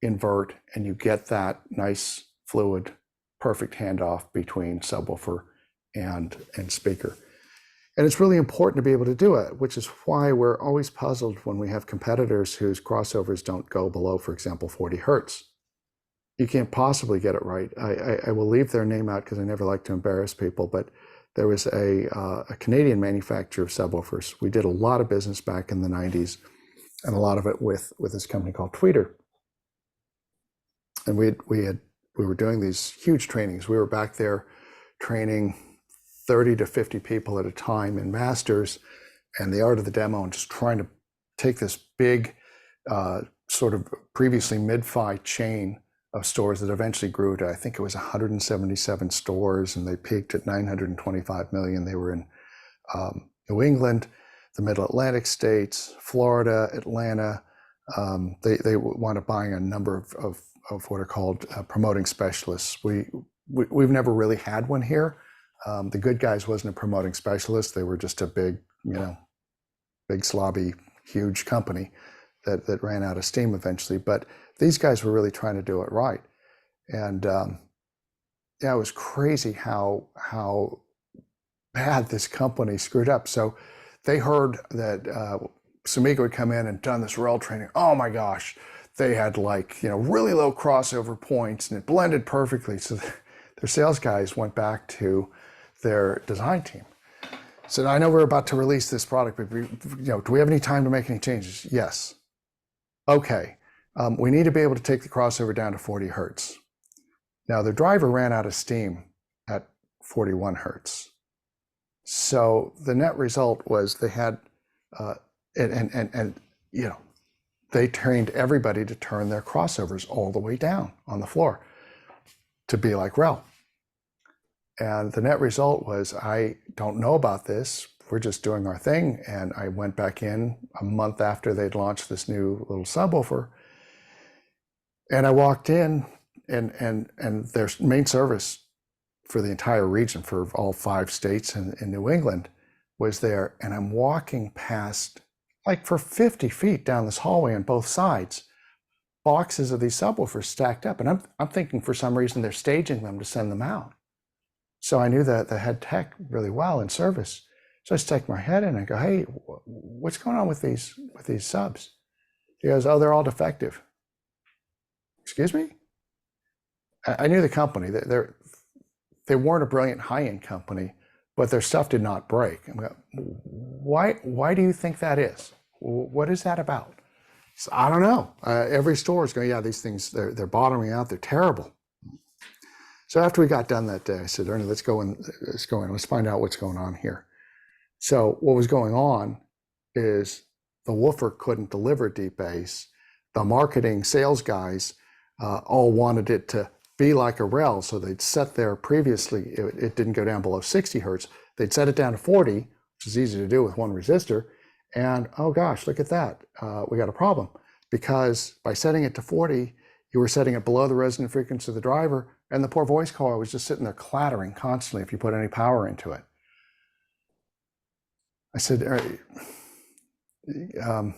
invert, and you get that nice, fluid, perfect handoff between subwoofer and speaker. And it's really important to be able to do it, which is why we're always puzzled when we have competitors whose crossovers don't go below, for example, 40 hertz. You can't possibly get it right. I will leave their name out because I never like to embarrass people, but there was a Canadian manufacturer of subwoofers. We did a lot of business back in the 90s, and a lot of it with this company called Tweeter. And we were doing these huge trainings. We were back there training 30 to 50 people at a time in masters and the art of the demo, and just trying to take this big sort of previously mid-fi chain of stores that eventually grew to, I think it was 177 stores, and they peaked at 925 million. They were in New England, the Middle Atlantic states, Florida, Atlanta. They wound up buying a number of what are called promoting specialists. We've never really had one here. The Good Guys wasn't a promoting specialist. They were just a big, big slobby, huge company that ran out of steam eventually. But these guys were really trying to do it right. And yeah, it was crazy how bad this company screwed up. So they heard that Sumika would come in and done this REL training. Oh my gosh, they had really low crossover points and it blended perfectly. So their sales guys went back to their design team. Said, I know we're about to release this product, but do we have any time to make any changes? Yes. Okay. We need to be able to take the crossover down to 40 hertz. Now the driver ran out of steam at 41 hertz. So the net result was they had, they trained everybody to turn their crossovers all the way down on the floor to be like REL. And the net result was, I don't know about this. We're just doing our thing. And I went back in a month after they'd launched this new little subwoofer. And I walked in and their main service for the entire region, for all 5 states in New England, was there. And I'm walking past, for 50 feet down this hallway on both sides, boxes of these subwoofers stacked up. And I'm thinking for some reason they're staging them to send them out. So I knew that the head tech really well in service. So I stuck my head in and I go, hey, what's going on with these subs? He goes, oh, they're all defective. Excuse me? I knew the company. They weren't a brilliant high-end company, but their stuff did not break. I'm like, why do you think that is? What is that about? So, I don't know. Every store is going, yeah, these things, they're bottoming out. They're terrible. So after we got done that day, I said, Ernie, let's go in. Let's find out what's going on here. So what was going on is the woofer couldn't deliver deep bass. The marketing sales guys all wanted it to be like a REL. So they'd set there previously, it didn't go down below 60 hertz. They'd set it down to 40, which is easy to do with one resistor. And oh gosh, look at that. We got a problem, because by setting it to 40, you were setting it below the resonant frequency of the driver, and the poor voice coil was just sitting there clattering constantly if you put any power into it. I said, I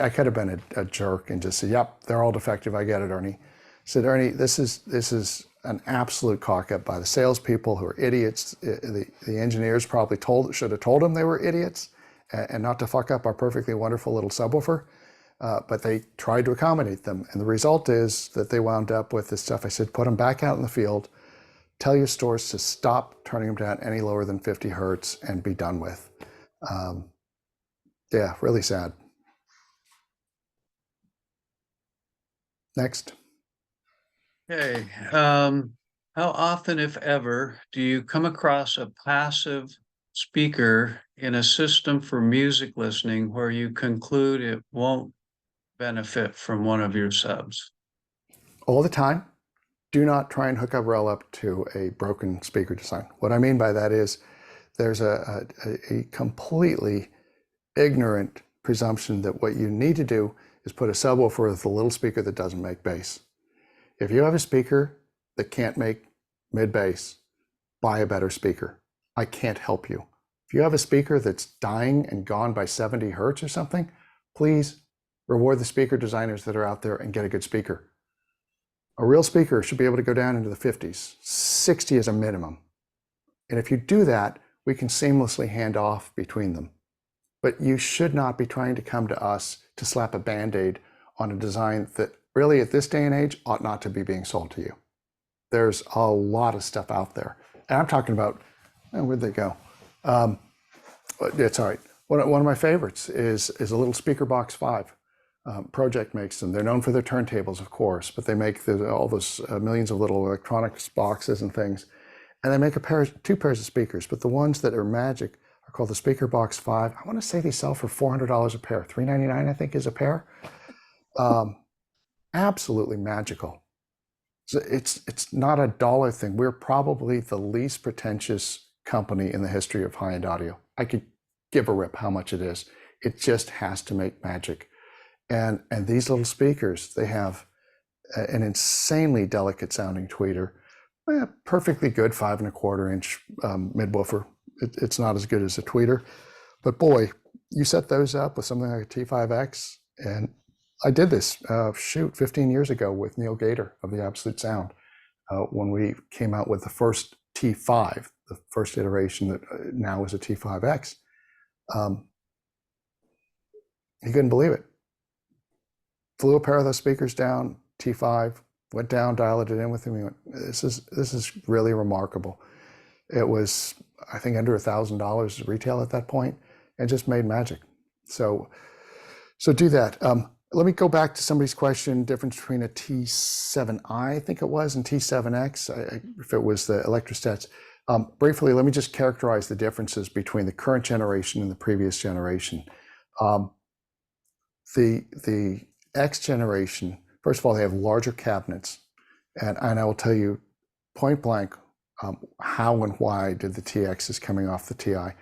could have been a jerk and just said, yep, they're all defective. I get it, Ernie. I said, Ernie, this is an absolute cock up by the salespeople who are idiots. The engineers probably should have told them they were idiots and not to fuck up our perfectly wonderful little subwoofer. But they tried to accommodate them. And the result is that they wound up with this stuff. I said, put them back out in the field. Tell your stores to stop turning them down any lower than 50 hertz and be done with. Yeah, really sad. Next. Okay. How often, if ever, do you come across a passive speaker in a system for music listening where you conclude it won't benefit from one of your subs? All the time. Do not try and hook up REL up to a broken speaker design. What I mean by that is there's a completely ignorant presumption that what you need to do is put a subwoofer with a little speaker that doesn't make bass. If you have a speaker that can't make mid bass, buy a better speaker. I can't help you. If you have a speaker that's dying and gone by 70 hertz or something, please reward the speaker designers that are out there and get a good speaker. A real speaker should be able to go down into the 50s. 60 is a minimum. And if you do that, we can seamlessly hand off between them. But you should not be trying to come to us to slap a Band-Aid on a design that really at this day and age ought not to be being sold to you. There's a lot of stuff out there And I'm talking about, where'd they go? But it's all right. One of my favorites is a little Speaker Box 5. Project makes them. They're known for their turntables, of course, but they make all those millions of little electronics boxes and things. And they make two pairs of speakers, but the ones that are magic are called the Speaker Box 5. I want to say they sell for $400 a pair. $399, I think, is a pair. Absolutely magical. So it's not a dollar thing. We're probably the least pretentious company in the history of high-end audio. I could give a rip how much it is. It just has to make magic. And these little speakers, they have an insanely delicate sounding tweeter, perfectly good 5 1/4 inch mid-woofer. It's not as good as a tweeter, but boy, you set those up with something like a T5X, and I did this 15 years ago with Neil Gator of the Absolute Sound when we came out with the first T5, the first iteration that now is a T5X. He couldn't believe it. Flew a pair of those speakers down, T5, went down, dialed it in with him. He went, this is really remarkable. It was, I think, under $1,000 retail at that point, and just made magic. So do that. Let me go back to somebody's question, difference between a T7i, I think it was, and T7X, if it was the electrostats. Briefly, let me just characterize the differences between the current generation and the previous generation. The X generation, first of all, they have larger cabinets. And I will tell you point blank how and why did the TXs coming off the TI.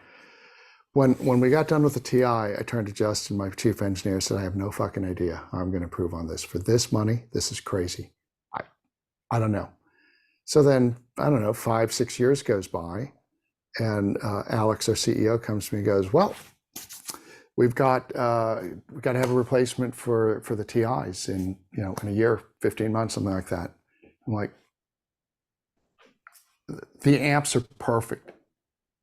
When we got done with the TI, I turned to Justin, my chief engineer, said, I have no fucking idea how I'm going to improve on this. For this money, this is crazy. I don't know. So then, I don't know, 5, 6 years goes by, and Alex, our CEO, comes to me and goes, well, we've got to have a replacement for the TIs in a year, 15 months, something like that. I'm like, the amps are perfect.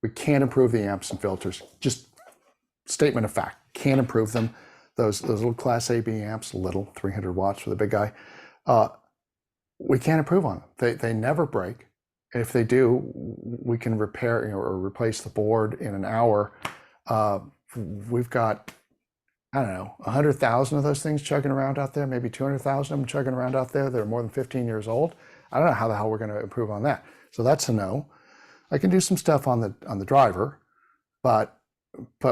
We can't improve the amps and filters. Just statement of fact, can't improve them. Those little Class AB amps, little 300 watts for the big guy, we can't improve on them. They never break. And if they do, we can repair or replace the board in an hour. We've got, I don't know, 100,000 of those things chugging around out there, maybe 200,000 of them chugging around out there that are more than 15 years old. I don't know how the hell we're going to improve on that. So that's a no. I can do some stuff on the driver, but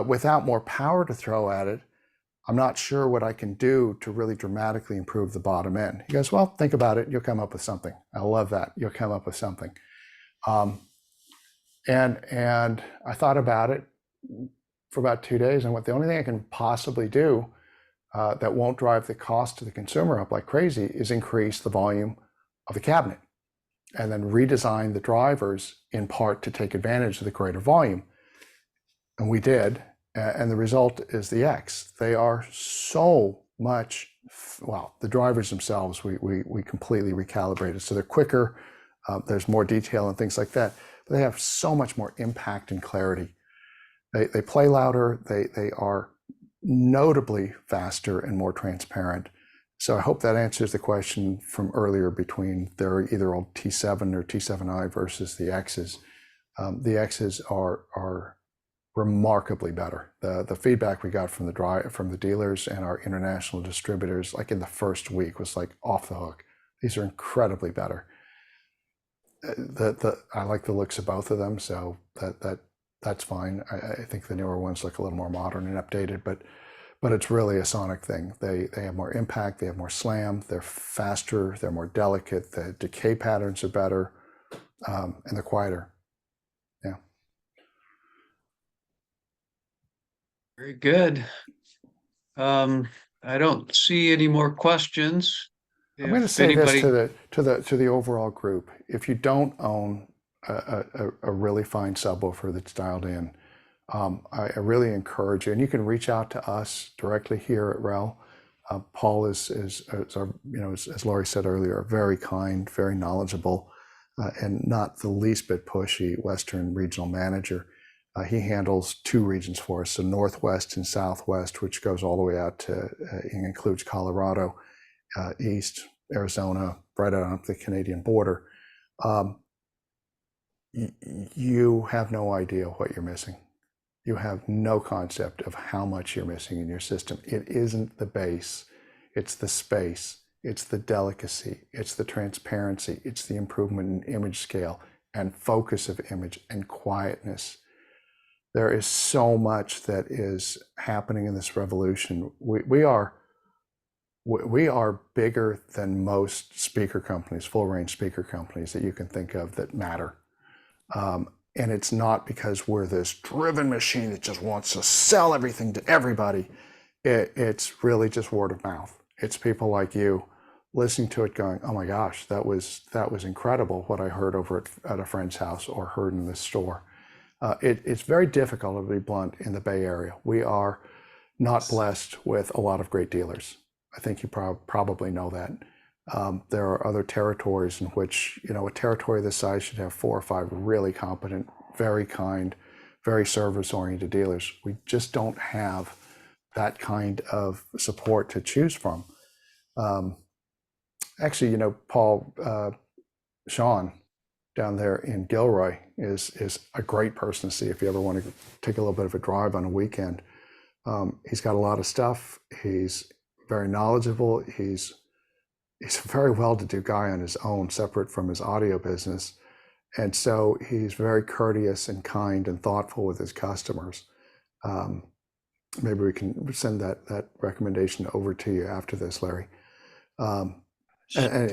without more power to throw at it, I'm not sure what I can do to really dramatically improve the bottom end. He goes, well, think about it. You'll come up with something. I love that. You'll come up with something. And I thought about it for about 2 days, and the only thing I can possibly do that won't drive the cost to the consumer up like crazy is increase the volume of the cabinet, and then redesign the drivers in part to take advantage of the greater volume. And we did, and the result is the X. They are so much, well, the drivers themselves, we completely recalibrated. So they're quicker, there's more detail and things like that, but they have so much more impact and clarity. They play louder, they are notably faster and more transparent. So I hope that answers the question from earlier between their either old T7 or T7i versus the X's. The X's are remarkably better. The feedback we got from the dealers and our international distributors, like in the first week, was like off the hook. These are incredibly better. I like the looks of both of them, so that's fine. I think the newer ones look a little more modern and updated, but it's really a sonic thing. They have more impact, they have more slam, they're faster, they're more delicate, the decay patterns are better, and they're quieter. Yeah. Very good. I don't see any more questions. I'm going to say this to the overall group. If you don't own a really fine subwoofer that's dialed in, I really encourage you, and you can reach out to us directly here at REL. Paul is our, as Laurie said earlier, very kind, very knowledgeable, and not the least bit pushy Western regional manager. He handles 2 regions for us, so Northwest and Southwest, which goes all the way out to, includes Colorado, East, Arizona, right on up the Canadian border. you have no idea what you're missing. You have no concept of how much you're missing in your system. It isn't the bass, it's the space, it's the delicacy, it's the transparency, it's the improvement in image scale and focus of image and quietness. There is so much that is happening in this revolution. We are bigger than most speaker companies, full range speaker companies that you can think of that matter. And it's not because we're this driven machine that just wants to sell everything to everybody. It's really just word of mouth. It's people like you listening to it going, oh my gosh, that was incredible what I heard over at a friend's house or heard in this store. It's very difficult, to be blunt, in the Bay Area. We are not blessed with a lot of great dealers. I think you probably know that. There are other territories in which, a territory this size should have 4 or 5 really competent, very kind, very service-oriented dealers. We just don't have that kind of support to choose from. Actually, Paul, Sean down there in Gilroy is a great person to see if you ever want to take a little bit of a drive on a weekend. He's got a lot of stuff. He's very knowledgeable. He's a very well-to-do guy on his own, separate from his audio business. And so he's very courteous and kind and thoughtful with his customers. Maybe we can send that recommendation over to you after this, Larry. And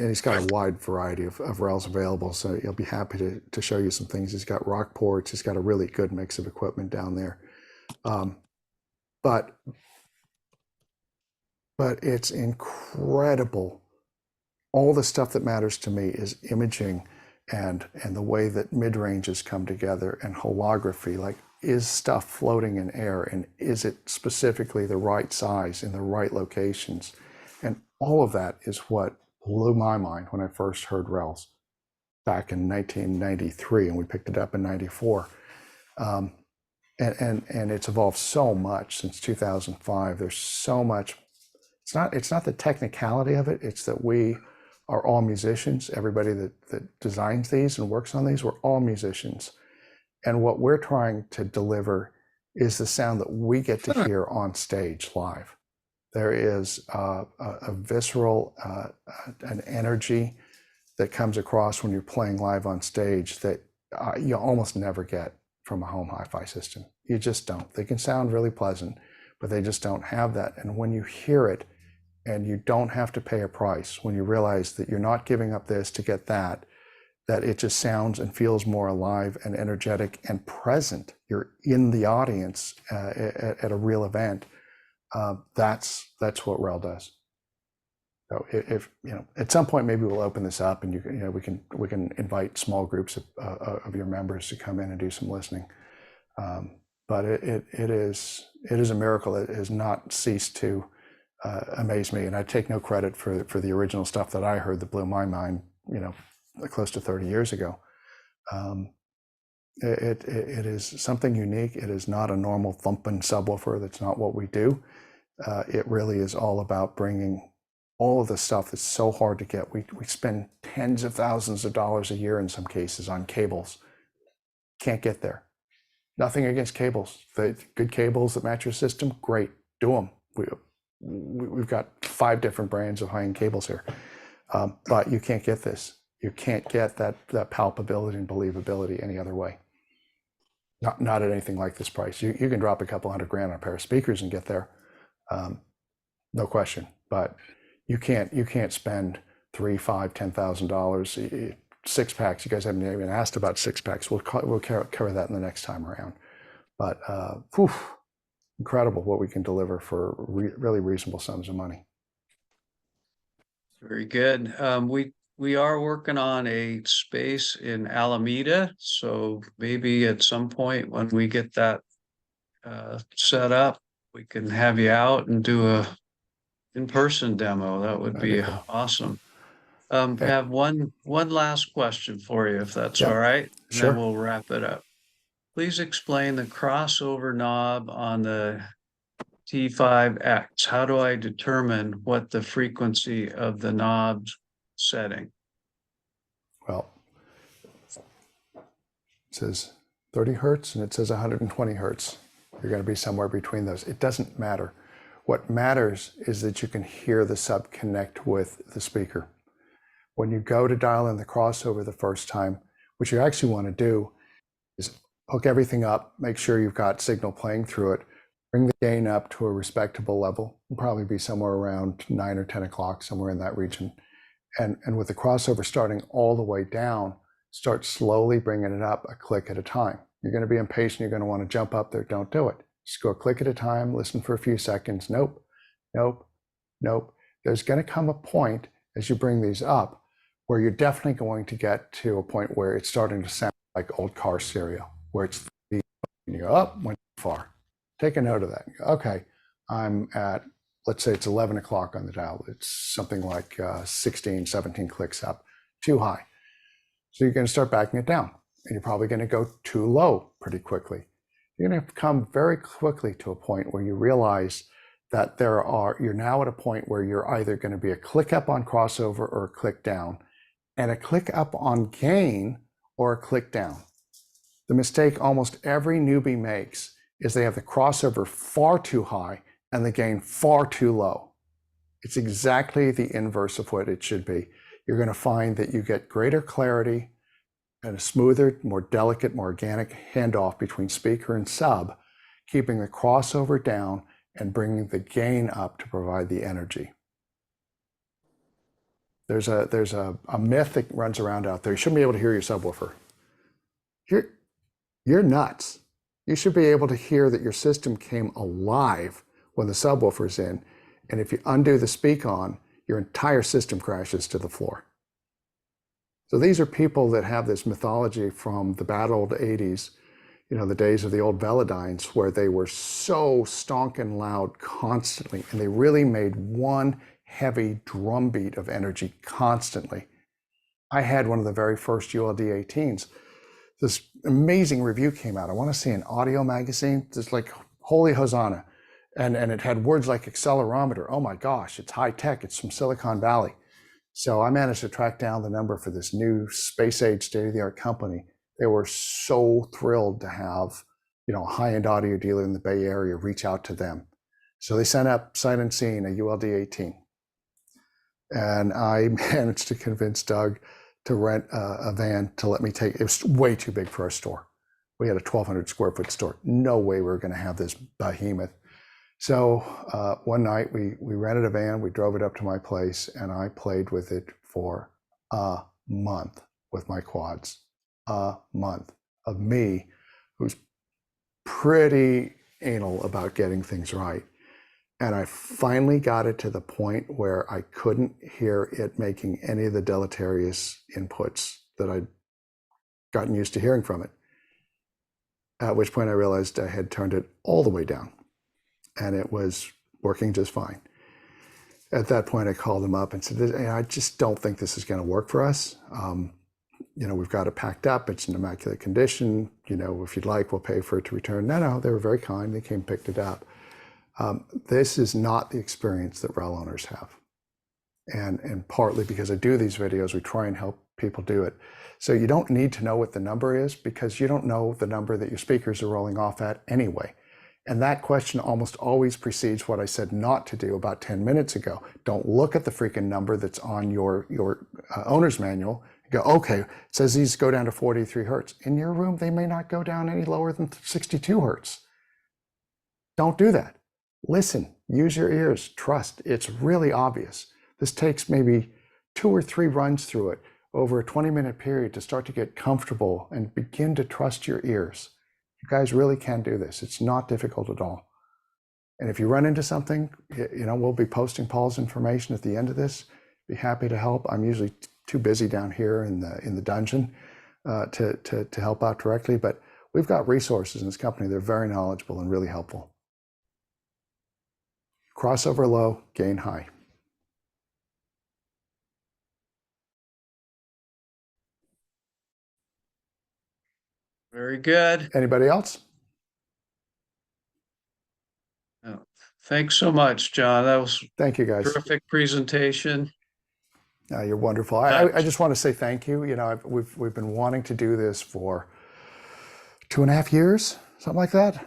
he's got a wide variety of RELs available, so he'll be happy to show you some things. He's got rock ports. He's got a really good mix of equipment down there. But it's incredible. All the stuff that matters to me is imaging and the way that mid-ranges come together and holography. Like, is stuff floating in air, and is it specifically the right size in the right locations? And all of that is what blew my mind when I first heard RELs back in 1993, and we picked it up in 94. And it's evolved so much since 2005. There's so much. It's not the technicality of it. It's that we are all musicians. Everybody that designs these and works on these, we're all musicians. And what we're trying to deliver is the sound that we get to hear on stage live. There is a visceral, an energy that comes across when you're playing live on stage that you almost never get from a home hi-fi system. You just don't. They can sound really pleasant, but they just don't have that. And when you hear it, and you don't have to pay a price, when you realize that you're not giving up this to get that it just sounds and feels more alive and energetic and present. You're in the audience at a real event. That's what REL does. So if at some point maybe we'll open this up, and we can invite small groups of your members to come in and do some listening. But it is a miracle. It has not ceased to amaze me, and I take no credit for the original stuff that I heard that blew my mind, close to 30 years ago. It is something unique. It is not a normal thumping subwoofer. That's not what we do. It really is all about bringing all of the stuff that's so hard to get. We spend tens of thousands of dollars a year in some cases on cables. Can't get there. Nothing against cables. The good cables that match your system, great, do them. We've got 5 different brands of high-end cables here, but you can't get this. You can't get that palpability and believability any other way. Not at anything like this price. You can drop a couple $100 grand on a pair of speakers and get there, no question. But you can't spend $3,000, $5,000, $10,000. 6-packs. You guys haven't even asked about 6-packs. We'll cover that in the next time around. But incredible what we can deliver for really reasonable sums of money. Very good. We are working on a space in Alameda, so maybe at some point when we get that set up, we can have you out and do a in-person demo. That would be awesome. Have one last question for you, if that's all right. Sure. Then we'll wrap it up. Please explain the crossover knob on the T5X. How do I determine what the frequency of the knob's setting? Well, says 30 hertz and it says 120 hertz. You're going to be somewhere between those. It doesn't matter. What matters is that you can hear the sub connect with the speaker. When you go to dial in the crossover the first time, what you actually want to do is hook everything up, make sure you've got signal playing through it, bring the gain up to a respectable level. It'll probably be somewhere around 9 or 10 o'clock, somewhere in that region. And with the crossover starting all the way down, start slowly bringing it up a click at a time. You're going to be impatient. You're going to want to jump up there. Don't do it. Just go a click at a time. Listen for a few seconds. Nope, nope, nope. There's going to come a point as you bring these up where you're definitely going to get to a point where it's starting to sound like old car stereo, where it's and you go, oh, went too far. Take a note of that. You go, okay, I'm at, let's say it's 11 o'clock on the dial. It's something like 16, 17 clicks up, too high. So you're going to start backing it down, and you're probably going to go too low pretty quickly. You're going to come very quickly to a point where you realize that you're now at a point where you're either going to be a click up on crossover or a click down, and a click up on gain or a click down. The mistake almost every newbie makes is they have the crossover far too high and the gain far too low. It's exactly the inverse of what it should be. You're going to find that you get greater clarity and a smoother, more delicate, more organic handoff between speaker and sub, keeping the crossover down and bringing the gain up to provide the energy. There's a myth that runs around out there. You shouldn't be able to hear your subwoofer. You're nuts. You should be able to hear that your system came alive when the subwoofer's in, and if you undo the speak on, your entire system crashes to the floor. So these are people that have this mythology from the bad old 80s, you know, the days of the old Velodynes, where they were so stonking loud constantly, and they really made one heavy drumbeat of energy constantly. I had one of the very first ULD 18s. This amazing review came out. I want to say an audio magazine, just like holy hosanna. And it had words like accelerometer. Oh my gosh, it's high tech. It's from Silicon Valley. So I managed to track down the number for this new space age state-of-the-art company. They were so thrilled to have, you know, a high-end audio dealer in the Bay Area reach out to them. So they sent up sight unseen a ULD 18. And I managed to convince Doug to rent a van to let me take it. It was way too big for our store. We had a 1,200 square foot store. No way we were going to have this behemoth. So one night we rented a van, we drove it up to my place, and I played with it for a month with my quads. A month of me, who's pretty anal about getting things right. And I finally got it to the point where I couldn't hear it making any of the deleterious inputs that I'd gotten used to hearing from it. At which point I realized I had turned it all the way down, and it was working just fine. At that point, I called him up and said, I just don't think this is going to work for us. You know, we've got it packed up. It's in immaculate condition. You know, if you'd like, we'll pay for it to return. No, they were very kind. They came, picked it up. This is not the experience that REL owners have. And partly because I do these videos, we try and help people do it. So you don't need to know what the number is, because you don't know the number that your speakers are rolling off at anyway. And that question almost always precedes what I said not to do about 10 minutes ago. Don't look at the freaking number that's on your owner's manual. Go, okay, it says these go down to 43 hertz. In your room, they may not go down any lower than 62 hertz. Don't do that. Listen, use your ears, trust. It's really obvious. This takes maybe 2 or 3 runs through it over a 20-minute period to start to get comfortable and begin to trust your ears. You guys really can do this. It's not difficult at all. And if you run into something, you know, we'll be posting Paul's information at the end of this. Be happy to help. I'm usually too busy down here in the dungeon to help out directly, but we've got resources in this company. They're very knowledgeable and really helpful. Crossover low, gain high. Very good. Anybody else? Oh, thanks so much, John. That was Thank you, guys. terrific presentation. You're wonderful. I just want to say thank you. You know, we've been wanting to do this for 2.5 years, something like that.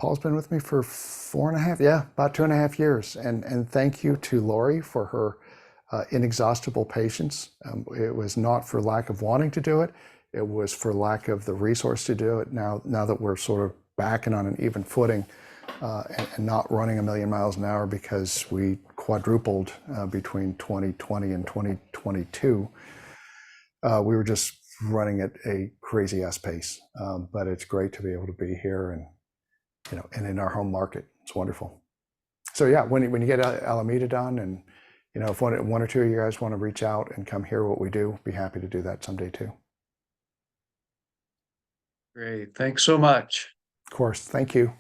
Paul's been with me for 4.5, yeah, about 2.5 years. And thank you to Lori for her inexhaustible patience. It was not for lack of wanting to do it. It was for lack of the resource to do it. Now that we're sort of back and on an even footing and not running a million miles an hour because we quadrupled between 2020 and 2022, we were just running at a crazy ass pace. But it's great to be able to be here and, and in our home market. It's wonderful. So yeah, when you get Alameda done, and if one or two of you guys want to reach out and come hear what we do, be happy to do that someday too. Great. Thanks so much. Of course. Thank you.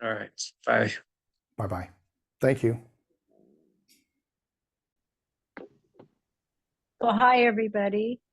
All right. Bye. Bye-bye. Thank you. Well, hi, everybody.